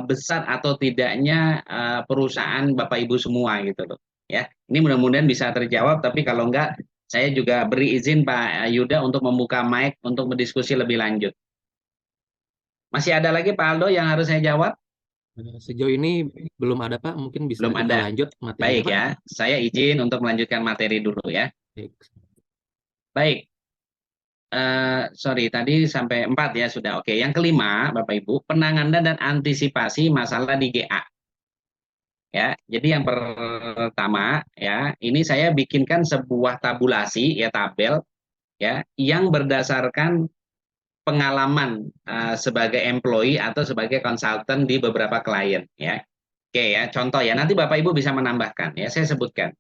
besar atau tidaknya perusahaan Bapak Ibu semua gitu loh. Ya, ini mudah-mudahan bisa terjawab. Tapi kalau enggak, saya juga beri izin Pak Yuda untuk membuka mic untuk berdiskusi lebih lanjut. Masih ada lagi Pak Aldo yang harus saya jawab? Sejauh ini belum ada, Pak. Mungkin bisa Belum kita ada. lanjut materinya, Baik Pak. ya, saya izin untuk melanjutkan materi dulu ya. Baik. Baik, sorry tadi sampai 4 ya sudah. Oke, yang kelima Bapak Ibu, penanganan dan antisipasi masalah di GA. Ya, jadi yang pertama ya, ini saya bikinkan sebuah tabulasi ya tabel ya yang berdasarkan pengalaman sebagai employee atau sebagai konsultan di beberapa klien ya. Oke ya, contoh ya, nanti Bapak Ibu bisa menambahkan ya, saya sebutkan.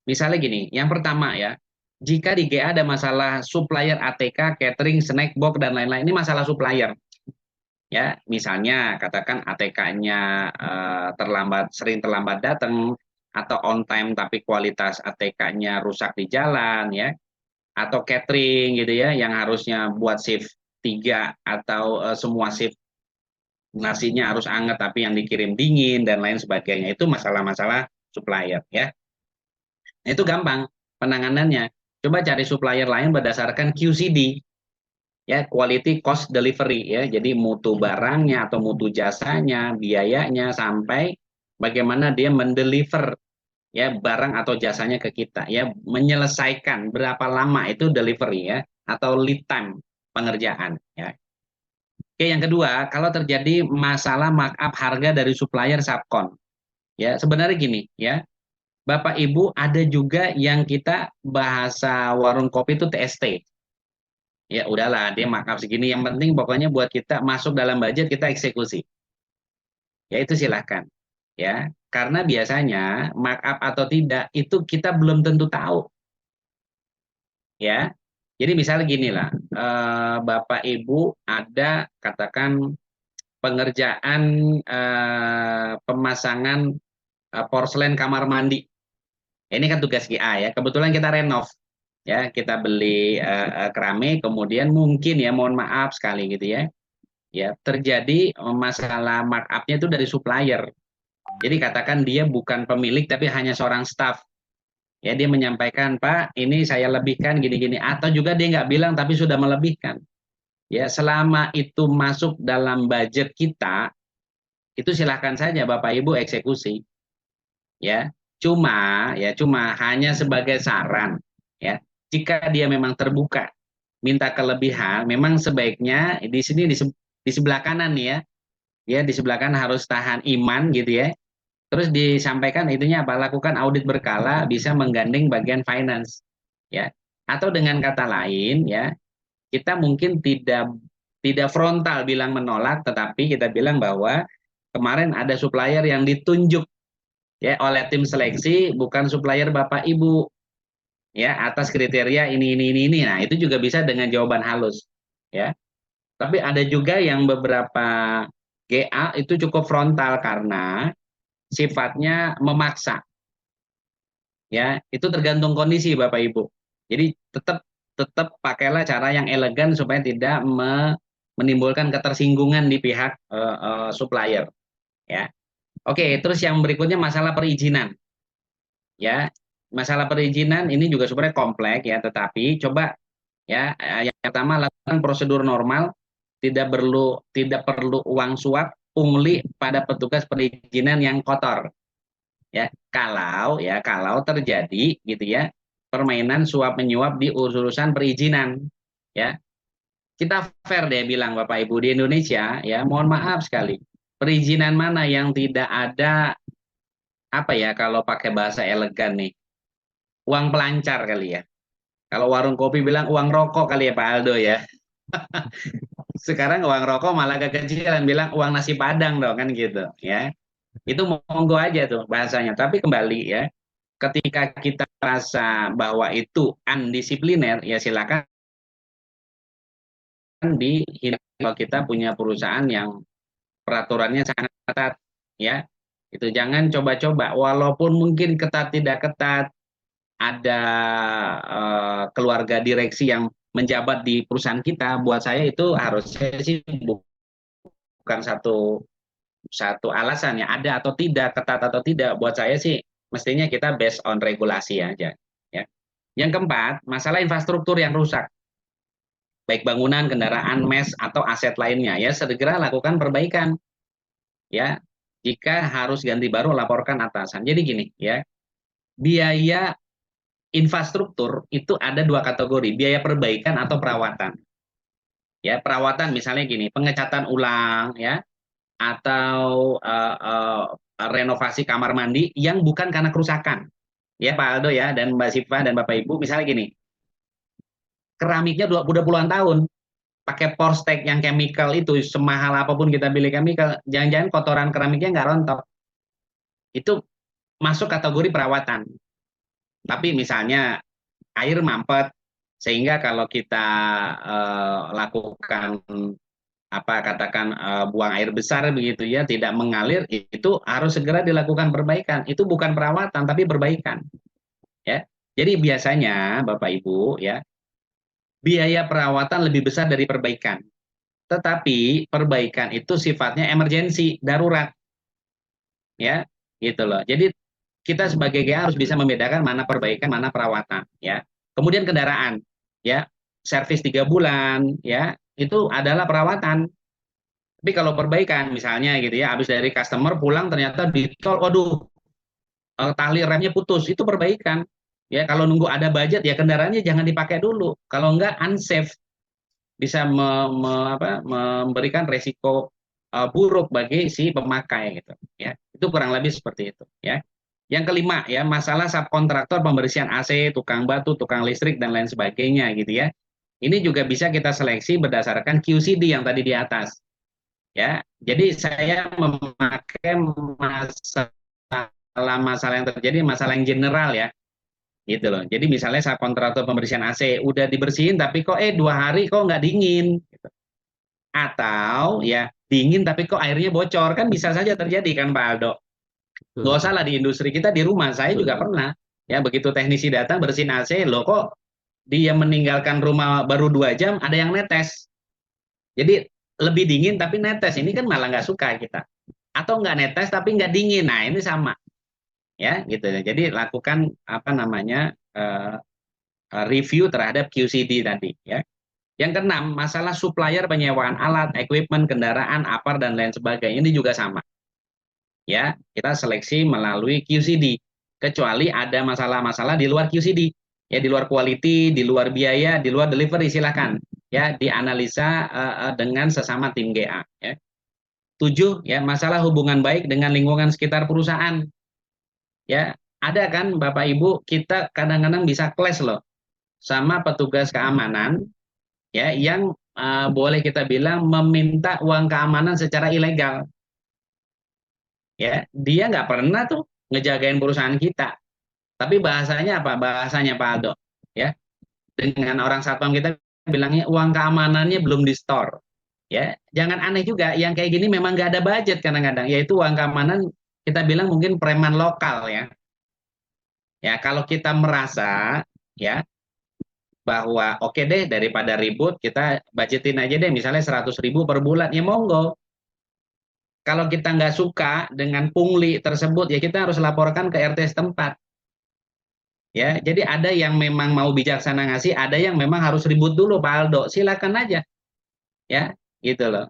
Misalnya gini, yang pertama ya, jika di GA ada masalah supplier ATK, catering, snack box dan lain-lain, ini masalah supplier. Ya, misalnya katakan ATK-nya sering terlambat datang, atau on time tapi kualitas ATK-nya rusak di jalan, ya, atau catering gitu ya, yang harusnya buat shift 3 atau semua shift nasinya harus anget tapi yang dikirim dingin dan lain sebagainya. Itu masalah-masalah supplier, ya. Nah, itu gampang penanganannya. Coba cari supplier lain berdasarkan QCD, ya, quality cost delivery, ya. Jadi mutu barangnya atau mutu jasanya, biayanya, sampai bagaimana dia mendeliver, ya, barang atau jasanya ke kita, ya, menyelesaikan berapa lama itu delivery, ya, atau lead time pengerjaan, ya. Oke, yang kedua, kalau terjadi masalah markup harga dari supplier subkon, ya, sebenarnya gini, ya, Bapak Ibu, ada juga yang kita bahasa warung kopi itu TST. Ya udahlah, dia markup segini, yang penting pokoknya buat kita masuk dalam budget, kita eksekusi. Ya itu silahkan. Ya, karena biasanya markup atau tidak itu kita belum tentu tahu. Ya, jadi misalnya gini lah, Bapak Ibu ada katakan pengerjaan pemasangan porselen kamar mandi. Ini kan tugas QA, ya. Kebetulan kita renov, ya, kita beli keramik, kemudian mungkin, ya, mohon maaf sekali gitu, ya, ya, terjadi masalah markupnya itu dari supplier. Jadi katakan dia bukan pemilik tapi hanya seorang staff. Ya, dia menyampaikan, Pak, ini saya lebihkan gini-gini, atau juga dia nggak bilang tapi sudah melebihkan. Ya, selama itu masuk dalam budget kita, itu silahkan saja Bapak Ibu eksekusi. Ya, cuma hanya sebagai saran, ya. Jika dia memang terbuka minta kelebihan, memang sebaiknya di sini di sebelah kanan nih, ya. Ya, di sebelah kanan harus tahan iman gitu, ya. Terus disampaikan itunya apa? Lakukan audit berkala, bisa menggandeng bagian finance, ya. Atau dengan kata lain, ya, kita mungkin tidak frontal bilang menolak, tetapi kita bilang bahwa kemarin ada supplier yang ditunjuk, ya, oleh tim seleksi, bukan supplier Bapak Ibu, ya, atas kriteria ini. Nah, itu juga bisa dengan jawaban halus, ya. Tapi ada juga yang beberapa GA itu cukup frontal karena sifatnya memaksa, ya. Itu tergantung kondisi Bapak Ibu. Jadi tetap tetap pakailah cara yang elegan supaya tidak menimbulkan ketersinggungan di pihak supplier, ya. Oke, terus yang berikutnya masalah perizinan, ya. Masalah perizinan ini juga sebenarnya kompleks, ya, tetapi coba, ya, yang pertama lakukan prosedur normal, tidak perlu uang suap pungli pada petugas perizinan yang kotor, ya. Kalau terjadi gitu, ya, permainan suap menyuap di urusan perizinan, ya, kita fair deh bilang Bapak Ibu, di Indonesia, ya, mohon maaf sekali, perizinan mana yang tidak ada, apa ya, kalau pakai bahasa elegan nih, uang pelancar kali, ya. Kalau warung kopi bilang uang rokok kali, ya, Pak Aldo, ya. Sekarang uang rokok malah kekecilan, bilang uang nasi padang dong, kan gitu, ya. Itu monggo aja tuh bahasanya. Tapi kembali, ya, ketika kita merasa bahwa itu undisipliner, ya silakan dihindari. Kalau kita punya perusahaan yang peraturannya sangat ketat, ya, itu jangan coba-coba. Walaupun mungkin ketat tidak ketat, ada keluarga direksi yang menjabat di perusahaan kita, buat saya itu harusnya sih bukan satu satu alasan, ya, ada atau tidak, ketat atau tidak. Buat saya sih mestinya kita based on regulasi aja, ya. Yang keempat, masalah infrastruktur yang rusak, baik bangunan, kendaraan, mes, atau aset lainnya, ya, segera lakukan perbaikan, ya. Jika harus ganti baru, laporkan atasan. Jadi gini, ya, biaya infrastruktur itu ada dua kategori, biaya perbaikan atau perawatan. Ya, perawatan misalnya gini, pengecatan ulang, ya, atau renovasi kamar mandi yang bukan karena kerusakan. Ya, Pak Aldo, ya, dan Mbak Siva dan Bapak Ibu, misalnya gini, keramiknya udah puluhan tahun, pakai Porstek yang chemical itu, semahal apapun kita beli chemical, jangan-jangan kotoran keramiknya nggak rontok. Itu masuk kategori perawatan. Tapi misalnya air mampet, sehingga kalau kita lakukan apa katakan buang air besar begitu ya, tidak mengalir, itu harus segera dilakukan perbaikan. Itu bukan perawatan tapi perbaikan, ya. Jadi biasanya Bapak Ibu ya, biaya perawatan lebih besar dari perbaikan. Tetapi perbaikan itu sifatnya emergensi, darurat, ya, gitu loh. Jadi kita sebagai GA harus bisa membedakan mana perbaikan, mana perawatan, ya. Kemudian kendaraan, ya, servis 3 bulan, ya, itu adalah perawatan. Tapi kalau perbaikan, misalnya gitu ya, habis dari customer pulang ternyata di tol, waduh, tali remnya putus, itu perbaikan. Ya, kalau nunggu ada budget ya kendaraannya jangan dipakai dulu. Kalau enggak unsafe, bisa memberikan resiko buruk bagi si pemakai gitu ya. Itu kurang lebih seperti itu ya. Yang kelima ya, masalah subkontraktor pembersihan AC, tukang batu, tukang listrik dan lain sebagainya gitu ya. Ini juga bisa kita seleksi berdasarkan QCD yang tadi di atas ya. Jadi saya memakai masalah yang terjadi, masalah yang general ya gitu loh. Jadi misalnya saat kontraktor pembersihan AC udah dibersihin tapi kok 2 hari kok nggak dingin gitu. Atau ya dingin tapi kok airnya bocor, kan bisa saja terjadi kan Pak Aldo. Nggak usah lah di industri kita, di rumah saya juga pernah ya, begitu teknisi datang bersihin AC, loh kok dia meninggalkan rumah baru 2 jam ada yang netes. Jadi lebih dingin tapi netes, ini kan malah nggak suka kita. Atau nggak netes tapi nggak dingin, nah ini sama ya gitu. Jadi lakukan apa namanya review terhadap QCD tadi ya. Yang keenam, masalah supplier penyewaan alat, equipment, kendaraan, apar dan lain sebagainya ini juga sama. Ya, kita seleksi melalui QCD. Kecuali ada masalah-masalah di luar QCD, ya di luar quality, di luar biaya, di luar delivery, silakan ya dianalisa dengan sesama tim GA ya. 7 ya, masalah hubungan baik dengan lingkungan sekitar perusahaan. Ya, ada kan Bapak Ibu, kita kadang-kadang bisa clash loh sama petugas keamanan ya yang boleh kita bilang meminta uang keamanan secara ilegal. Ya, dia nggak pernah tuh ngejagain perusahaan kita. Tapi bahasanya apa? Bahasanya Pak Aldo. Ya, dengan orang satpam kita bilangnya uang keamanannya belum di store. Ya, jangan aneh juga. Yang kayak gini memang nggak ada budget kadang-kadang. Yaitu uang keamanan kita bilang mungkin preman lokal ya. Ya, kalau kita merasa ya bahwa oke deh daripada ribut kita budgetin aja deh misalnya 100.000 per bulan, ya monggo. Kalau kita nggak suka dengan pungli tersebut ya kita harus laporkan ke RT setempat. Ya, jadi ada yang memang mau bijaksana ngasih, ada yang memang harus ribut dulu Pak Aldo. Silakan aja. Ya, gitu loh.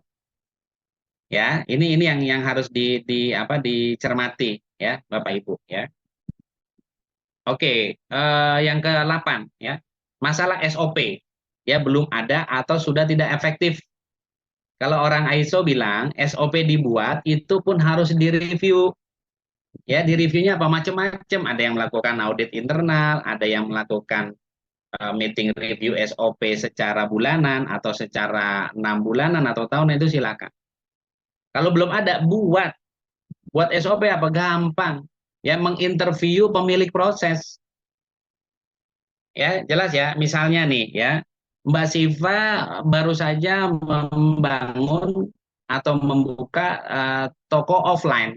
Ya, ini yang harus dicermati ya Bapak Ibu ya. Oke, yang ke-8 ya. Masalah SOP ya belum ada atau sudah tidak efektif. Kalau orang ISO bilang SOP dibuat itu pun harus direview. Ya, di reviewnya apa macam-macam. Ada yang melakukan audit internal, ada yang melakukan meeting review SOP secara bulanan atau secara 6 bulanan atau tahunan, itu silakan. Kalau belum ada, buat SOP apa gampang. Ya, menginterview pemilik proses. Ya, jelas ya. Misalnya nih ya, Mbak Siva baru saja membangun atau membuka toko offline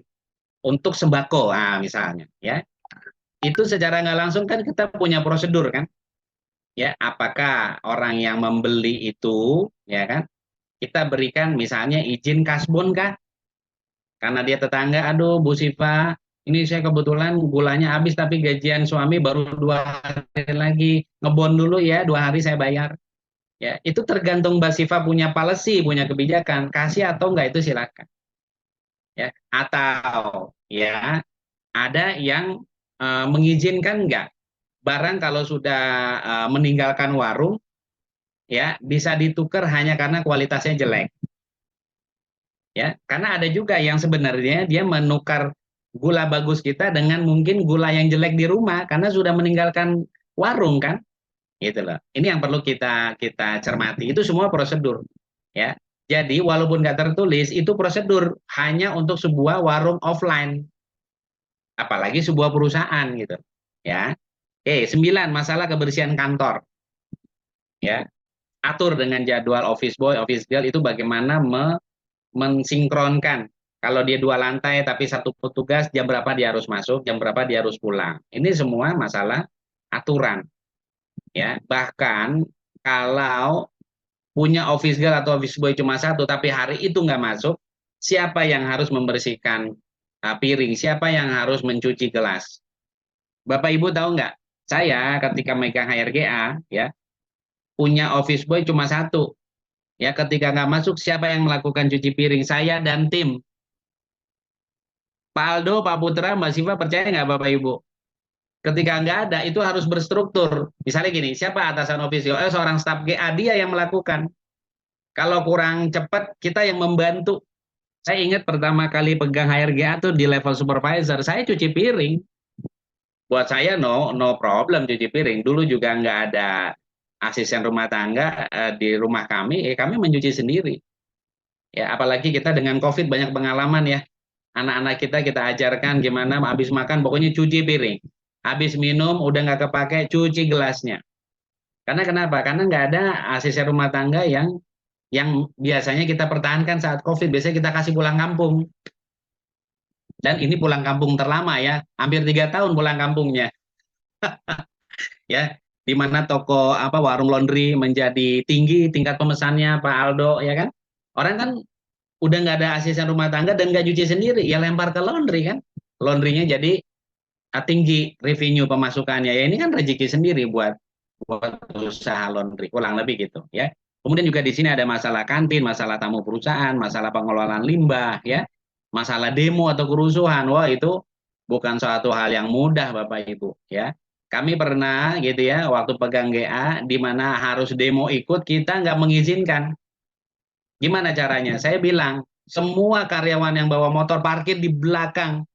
untuk sembako, misalnya ya. Itu secara nggak langsung kan kita punya prosedur kan. Ya, apakah orang yang membeli itu ya kan kita berikan misalnya izin kasbon kah? Karena dia tetangga, aduh Bu Siva, ini saya kebetulan gulanya habis tapi gajian suami baru 2 hari lagi, ngebon dulu ya 2 hari saya bayar. Ya, itu tergantung Mbak Siva punya policy, punya kebijakan, kasih atau enggak itu silakan. Ya, atau ya ada yang mengizinkan enggak barang kalau sudah meninggalkan warung ya bisa ditukar hanya karena kualitasnya jelek. Ya, karena ada juga yang sebenarnya dia menukar gula bagus kita dengan mungkin gula yang jelek di rumah karena sudah meninggalkan warung kan, gitu loh. Ini yang perlu kita cermati. Itu semua prosedur, ya. Jadi walaupun nggak tertulis itu prosedur hanya untuk sebuah warung offline, apalagi sebuah perusahaan gitu, ya. 9, masalah kebersihan kantor, ya. atur dengan jadwal office boy, office girl itu bagaimana mensinkronkan. Kalau dia 2 lantai tapi satu petugas, jam berapa dia harus masuk, jam berapa dia harus pulang. Ini semua masalah aturan. Ya, bahkan kalau punya office girl atau office boy cuma satu, tapi hari itu nggak masuk, siapa yang harus membersihkan piring, siapa yang harus mencuci gelas? Bapak Ibu tahu nggak? Saya ketika megang HRGA, ya, punya office boy cuma satu. Ya, ketika nggak masuk, siapa yang melakukan cuci piring? Saya dan tim. Pak Aldo, Pak Putra, Mbak Siva, percaya nggak Bapak Ibu? Ketika nggak ada, itu harus berstruktur. Misalnya gini, siapa atasan office boy? Seorang staf GA, dia yang melakukan. Kalau kurang cepat, kita yang membantu. Saya ingat pertama kali pegang HRGA tuh di level supervisor, saya cuci piring. Buat saya no problem cuci piring. Dulu juga nggak ada asisten rumah tangga di rumah kami mencuci sendiri. Ya, apalagi kita dengan COVID banyak pengalaman ya. Anak-anak kita ajarkan gimana habis makan pokoknya cuci piring. Habis minum udah nggak kepake, cuci gelasnya. Karena kenapa? Karena nggak ada asisten rumah tangga yang biasanya kita pertahankan saat COVID. Biasanya kita kasih pulang kampung. Dan ini pulang kampung terlama ya, hampir 3 tahun pulang kampungnya. Ya, di mana toko warung laundry menjadi tinggi tingkat pemesannya Pak Aldo, ya kan? Orang kan udah nggak ada asisten rumah tangga dan nggak cuci sendiri, ya lempar ke laundry kan? Laundrynya jadi tinggi revenue pemasukannya. Ya ini kan rezeki sendiri buat usaha laundry, kurang lebih gitu ya. Kemudian juga di sini ada masalah kantin, masalah tamu perusahaan, masalah pengelolaan limbah ya, masalah demo atau kerusuhan. Wah, itu bukan suatu hal yang mudah Bapak Ibu ya. Kami pernah gitu ya waktu pegang GA di mana harus demo ikut, kita nggak mengizinkan. Gimana caranya? Saya bilang semua karyawan yang bawa motor parkir di belakang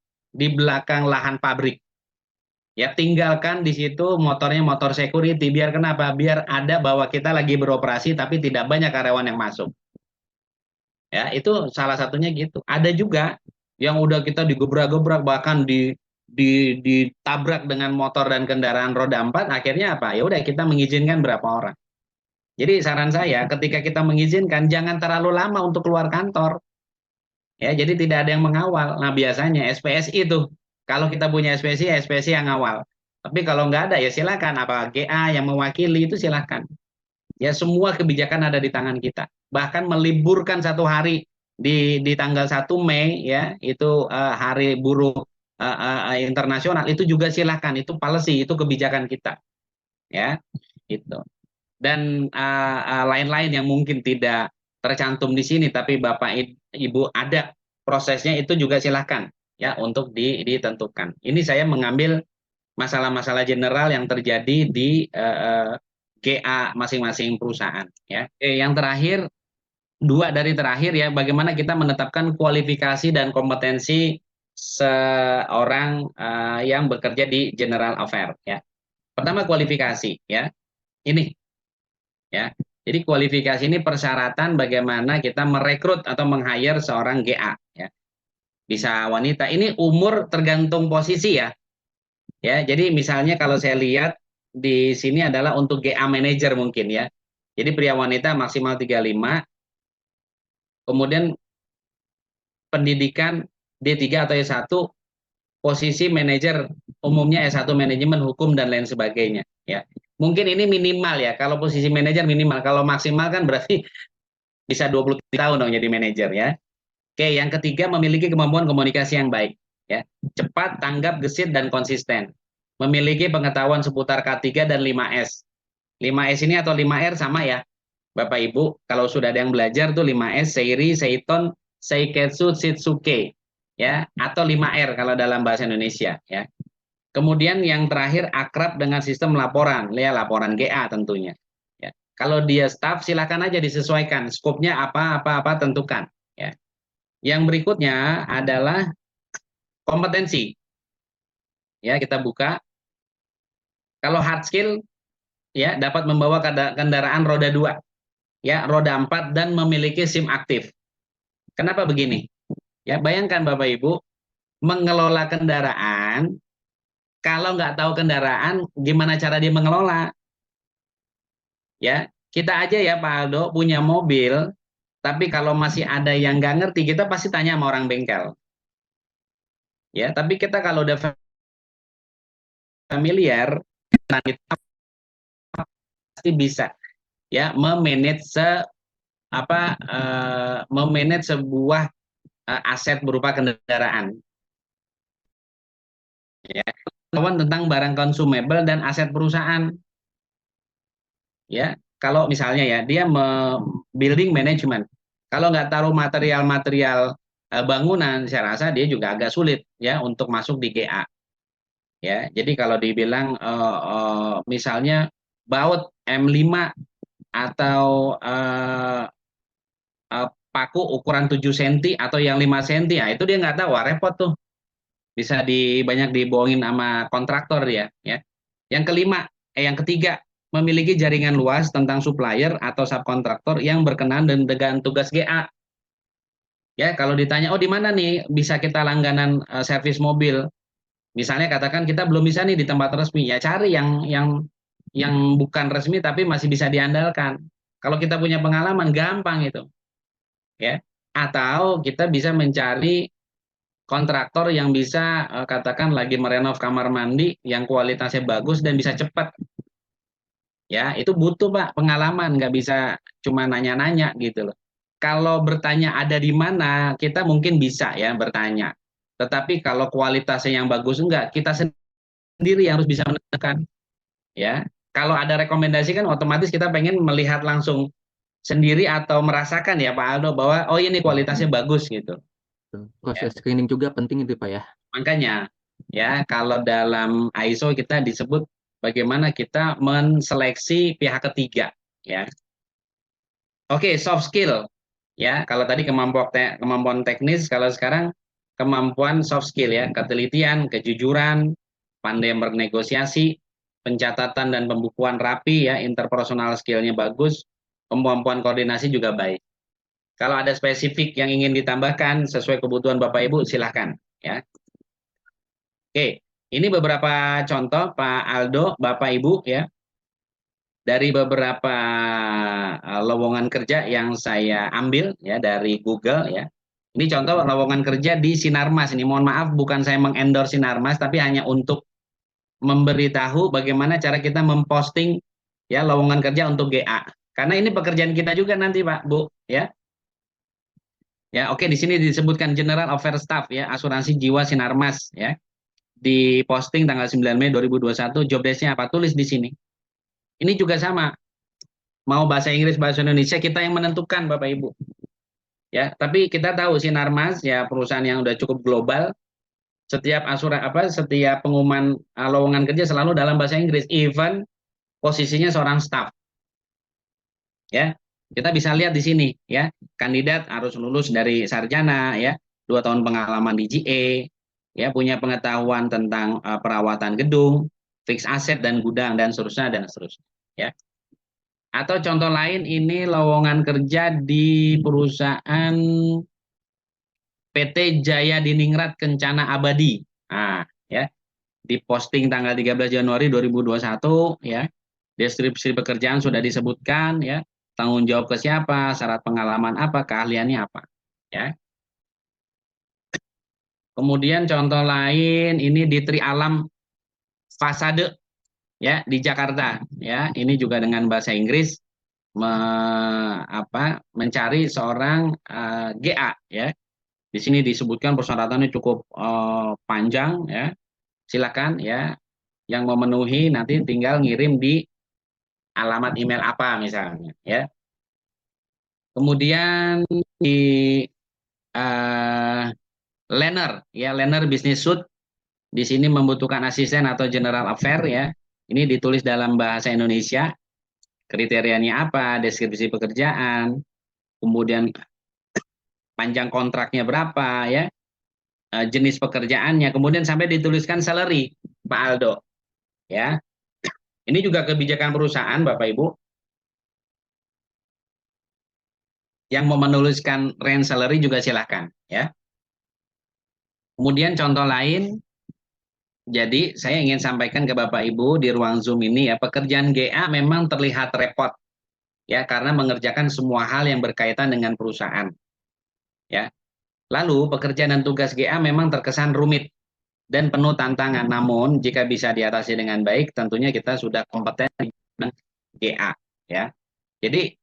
lahan pabrik. Ya, tinggalkan di situ motornya motor security. Biar kenapa? Biar ada bahwa kita lagi beroperasi tapi tidak banyak karyawan yang masuk. Ya, itu salah satunya gitu. Ada juga yang udah kita digebrak-gebrak bahkan ditabrak dengan motor dan kendaraan roda 4, akhirnya apa? Ya udah kita mengizinkan berapa orang. Jadi saran saya ketika kita mengizinkan jangan terlalu lama untuk keluar kantor. Ya, jadi tidak ada yang mengawal. Nah, biasanya SPSI itu kalau kita punya SPSI, SPSI yang ngawal. Tapi kalau nggak ada ya silakan apa GA yang mewakili itu silakan. Ya semua kebijakan ada di tangan kita. Bahkan meliburkan 1 hari di tanggal 1 Mei ya itu hari buruh internasional itu juga silakan. Itu policy, itu kebijakan kita. Ya, itu. Dan lain-lain yang mungkin tidak tercantum di sini, tapi Bapak Ibu ada prosesnya itu juga silahkan ya untuk ditentukan. Ini saya mengambil masalah-masalah general yang terjadi di GA masing-masing perusahaan. Ya. Yang terakhir, 2 dari terakhir ya, bagaimana kita menetapkan kualifikasi dan kompetensi seorang yang bekerja di General Affair. Ya. Pertama kualifikasi ya, ini ya. Jadi kualifikasi ini persyaratan bagaimana kita merekrut atau meng-hire seorang GA ya. Bisa wanita. Ini umur tergantung posisi ya. Ya, jadi misalnya kalau saya lihat di sini adalah untuk GA manager mungkin ya. Jadi pria wanita maksimal 35, kemudian pendidikan D3 atau S1, posisi manajer umumnya S1 manajemen hukum dan lain sebagainya ya. Mungkin ini minimal ya, kalau posisi manajer minimal, kalau maksimal kan berarti bisa 20 tahun dong jadi manajer ya. Oke, yang ketiga memiliki kemampuan komunikasi yang baik ya. Cepat, tanggap, gesit dan konsisten. Memiliki pengetahuan seputar K3 dan 5S. 5S ini atau 5R sama ya. Bapak Ibu, kalau sudah ada yang belajar tuh 5S, Seiri, Seiton, Seiketsu, Shitsuke ya, atau 5R kalau dalam bahasa Indonesia ya. Kemudian yang terakhir akrab dengan sistem laporan, ya laporan GA tentunya. Ya. Kalau dia staff silakan aja disesuaikan, skopnya apa tentukan. Ya. Yang berikutnya adalah kompetensi. Ya kita buka. Kalau hard skill, ya dapat membawa kendaraan roda 2, ya roda 4 dan memiliki SIM aktif. Kenapa begini? Ya bayangkan Bapak Ibu mengelola kendaraan. Kalau nggak tahu kendaraan, gimana cara dia mengelola? Ya, Kita aja ya Pak Aldo punya mobil, tapi kalau masih ada yang nggak ngerti, kita pasti tanya sama orang bengkel. Ya, tapi kita kalau udah familiar, nah kita pasti bisa ya memanage sebuah aset berupa kendaraan. Ya, tentang barang consumable dan aset perusahaan. Ya, kalau misalnya ya dia building management, kalau nggak taruh material-material bangunan, saya rasa dia juga agak sulit ya untuk masuk di GA. Ya, jadi kalau dibilang misalnya baut M5 atau paku ukuran 7 cm atau yang 5 cm, ya itu dia nggak tahu, wah repot tuh. Bisa banyak dibohongin sama kontraktor dia, ya. Yang ketiga, memiliki jaringan luas tentang supplier atau subkontraktor yang berkenan dengan tugas GA. Ya, kalau ditanya, oh di mana nih bisa kita langganan servis mobil? Misalnya katakan kita belum bisa nih di tempat resmi, ya cari yang bukan resmi tapi masih bisa diandalkan. Kalau kita punya pengalaman, gampang itu, ya. Atau kita bisa mencari kontraktor yang bisa katakan lagi merenov kamar mandi yang kualitasnya bagus dan bisa cepat. Ya, itu butuh Pak pengalaman, nggak bisa cuma nanya-nanya gitu loh. Kalau bertanya ada di mana, kita mungkin bisa ya bertanya. Tetapi kalau kualitasnya yang bagus enggak, kita sendiri yang harus bisa menentukan. Ya, kalau ada rekomendasi kan otomatis kita pengen melihat langsung sendiri atau merasakan ya Pak Aldo bahwa oh ini kualitasnya bagus gitu. Proses screening juga penting itu Pak ya. Makanya ya kalau dalam ISO kita disebut bagaimana kita menseleksi pihak ketiga ya. Oke, soft skill ya. Kalau tadi kemampuan teknis, kalau sekarang kemampuan soft skill ya, ketelitian, kejujuran, pandai bernegosiasi, pencatatan dan pembukuan rapi ya, interpersonal skillnya bagus, kemampuan koordinasi juga baik. Kalau ada spesifik yang ingin ditambahkan sesuai kebutuhan Bapak Ibu, silahkan ya. Oke, ini beberapa contoh Pak Aldo, Bapak Ibu ya, dari beberapa lowongan kerja yang saya ambil ya dari Google ya. Ini contoh lowongan kerja di Sinarmas. Ini mohon maaf bukan saya mengendorse Sinarmas tapi hanya untuk memberitahu bagaimana cara kita memposting ya lowongan kerja untuk GA. Karena ini pekerjaan kita juga nanti Pak, Bu ya. Ya, oke di sini disebutkan General Affairs Staff ya, asuransi jiwa Sinarmas ya. Di posting tanggal 9 Mei 2021, job desk-nya apa? Tulis di sini. Ini juga sama. Mau bahasa Inggris, bahasa Indonesia, kita yang menentukan, Bapak Ibu. Ya, tapi kita tahu Sinarmas ya perusahaan yang udah cukup global. Setiap pengumuman lowongan kerja selalu dalam bahasa Inggris, even posisinya seorang staff. Ya, kita bisa lihat di sini ya, kandidat harus lulus dari sarjana ya, 2 tahun pengalaman di GA, ya punya pengetahuan tentang perawatan gedung, fix aset dan gudang dan seterusnya ya. Atau contoh lain ini lowongan kerja di perusahaan PT Jaya Diningrat Kencana Abadi. Nah, ya, di posting tanggal 13 Januari 2021 ya. Deskripsi pekerjaan sudah disebutkan ya. Tanggung jawab ke siapa, syarat pengalaman apa, keahliannya apa, ya. Kemudian contoh lain ini di Tri Alam Fasade ya di Jakarta ya. Ini juga dengan bahasa Inggris mencari seorang GA ya. Di sini disebutkan persyaratannya cukup panjang ya. Silakan ya yang memenuhi nanti tinggal ngirim di alamat email apa misalnya ya. Kemudian di Learner ya, Learner Business Suite di sini membutuhkan asisten atau general affair ya. Ini ditulis dalam bahasa Indonesia. Kriterianya apa, deskripsi pekerjaan, kemudian panjang kontraknya berapa ya, jenis pekerjaannya, kemudian sampai dituliskan salary, Pak Aldo. Ya. Ini juga kebijakan perusahaan Bapak Ibu. Yang mau menuliskan range salary juga silahkan ya. Kemudian contoh lain, jadi saya ingin sampaikan ke Bapak Ibu di ruang Zoom ini ya, pekerjaan GA memang terlihat repot ya, karena mengerjakan semua hal yang berkaitan dengan perusahaan, ya. Lalu pekerjaan dan tugas GA memang terkesan rumit dan penuh tantangan, namun jika bisa diatasi dengan baik, tentunya kita sudah kompeten di bidang GA, ya. Jadi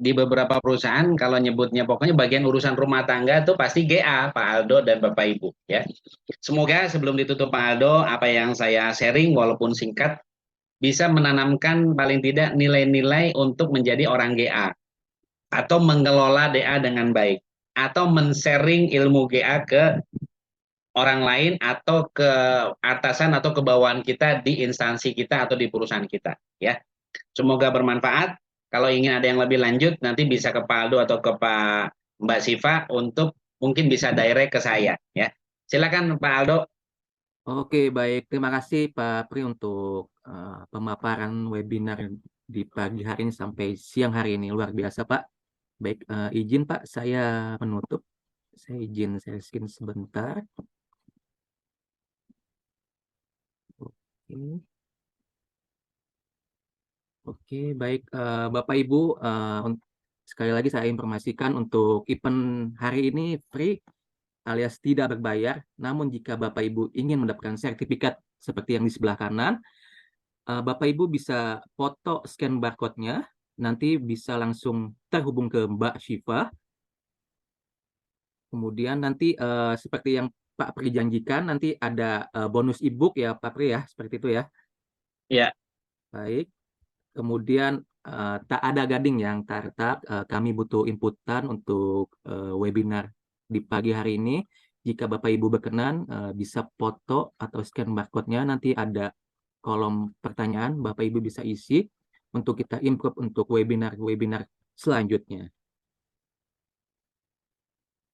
di beberapa perusahaan kalau nyebutnya pokoknya bagian urusan rumah tangga itu pasti GA, Pak Aldo dan Bapak Ibu, ya. Semoga sebelum ditutup Pak Aldo, apa yang saya sharing walaupun singkat bisa menanamkan paling tidak nilai-nilai untuk menjadi orang GA atau mengelola DA dengan baik atau men-sharing ilmu GA ke orang lain atau ke atasan atau ke bawahan kita di instansi kita atau di perusahaan kita, ya. Semoga bermanfaat. Kalau ingin ada yang lebih lanjut, nanti bisa ke Pak Aldo atau ke Mbak Siva untuk mungkin bisa direct ke saya, ya. Silakan Pak Aldo. Oke, baik. Terima kasih Pak Pri untuk pemaparan webinar di pagi hari ini sampai siang hari ini. Luar biasa, Pak. Baik, izin Pak, saya menutup. Saya izin share screen sebentar. Oke. Oke, baik. Bapak Ibu, sekali lagi saya informasikan untuk event hari ini free alias tidak berbayar. Namun jika Bapak Ibu ingin mendapatkan sertifikat seperti yang di sebelah kanan, Bapak Ibu bisa foto scan barcode-nya, nanti bisa langsung terhubung ke Mbak Syifa. Kemudian nanti seperti yang Pak Pri janjikan, nanti ada bonus e-book ya Pak Pri ya, seperti itu ya. Ya. Baik. Kemudian tak ada gading yang tartak, kami butuh inputan untuk webinar di pagi hari ini. Jika Bapak Ibu berkenan, bisa foto atau scan barcode-nya, nanti ada kolom pertanyaan, Bapak Ibu bisa isi untuk kita improve untuk webinar-webinar selanjutnya.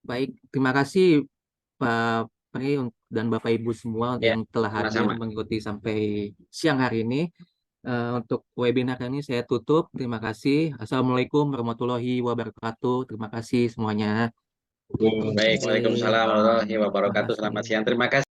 Baik, terima kasih Pak Pri dan Bapak Ibu semua Ya, yang telah hadir sama-sama. mengikuti sampai siang hari ini. Untuk webinar ini saya tutup. Terima kasih. Assalamualaikum warahmatullahi wabarakatuh. Terima kasih semuanya. Baik, Oke, Waalaikumsalam warahmatullahi terima wabarakatuh. kasih. Selamat siang. Terima kasih.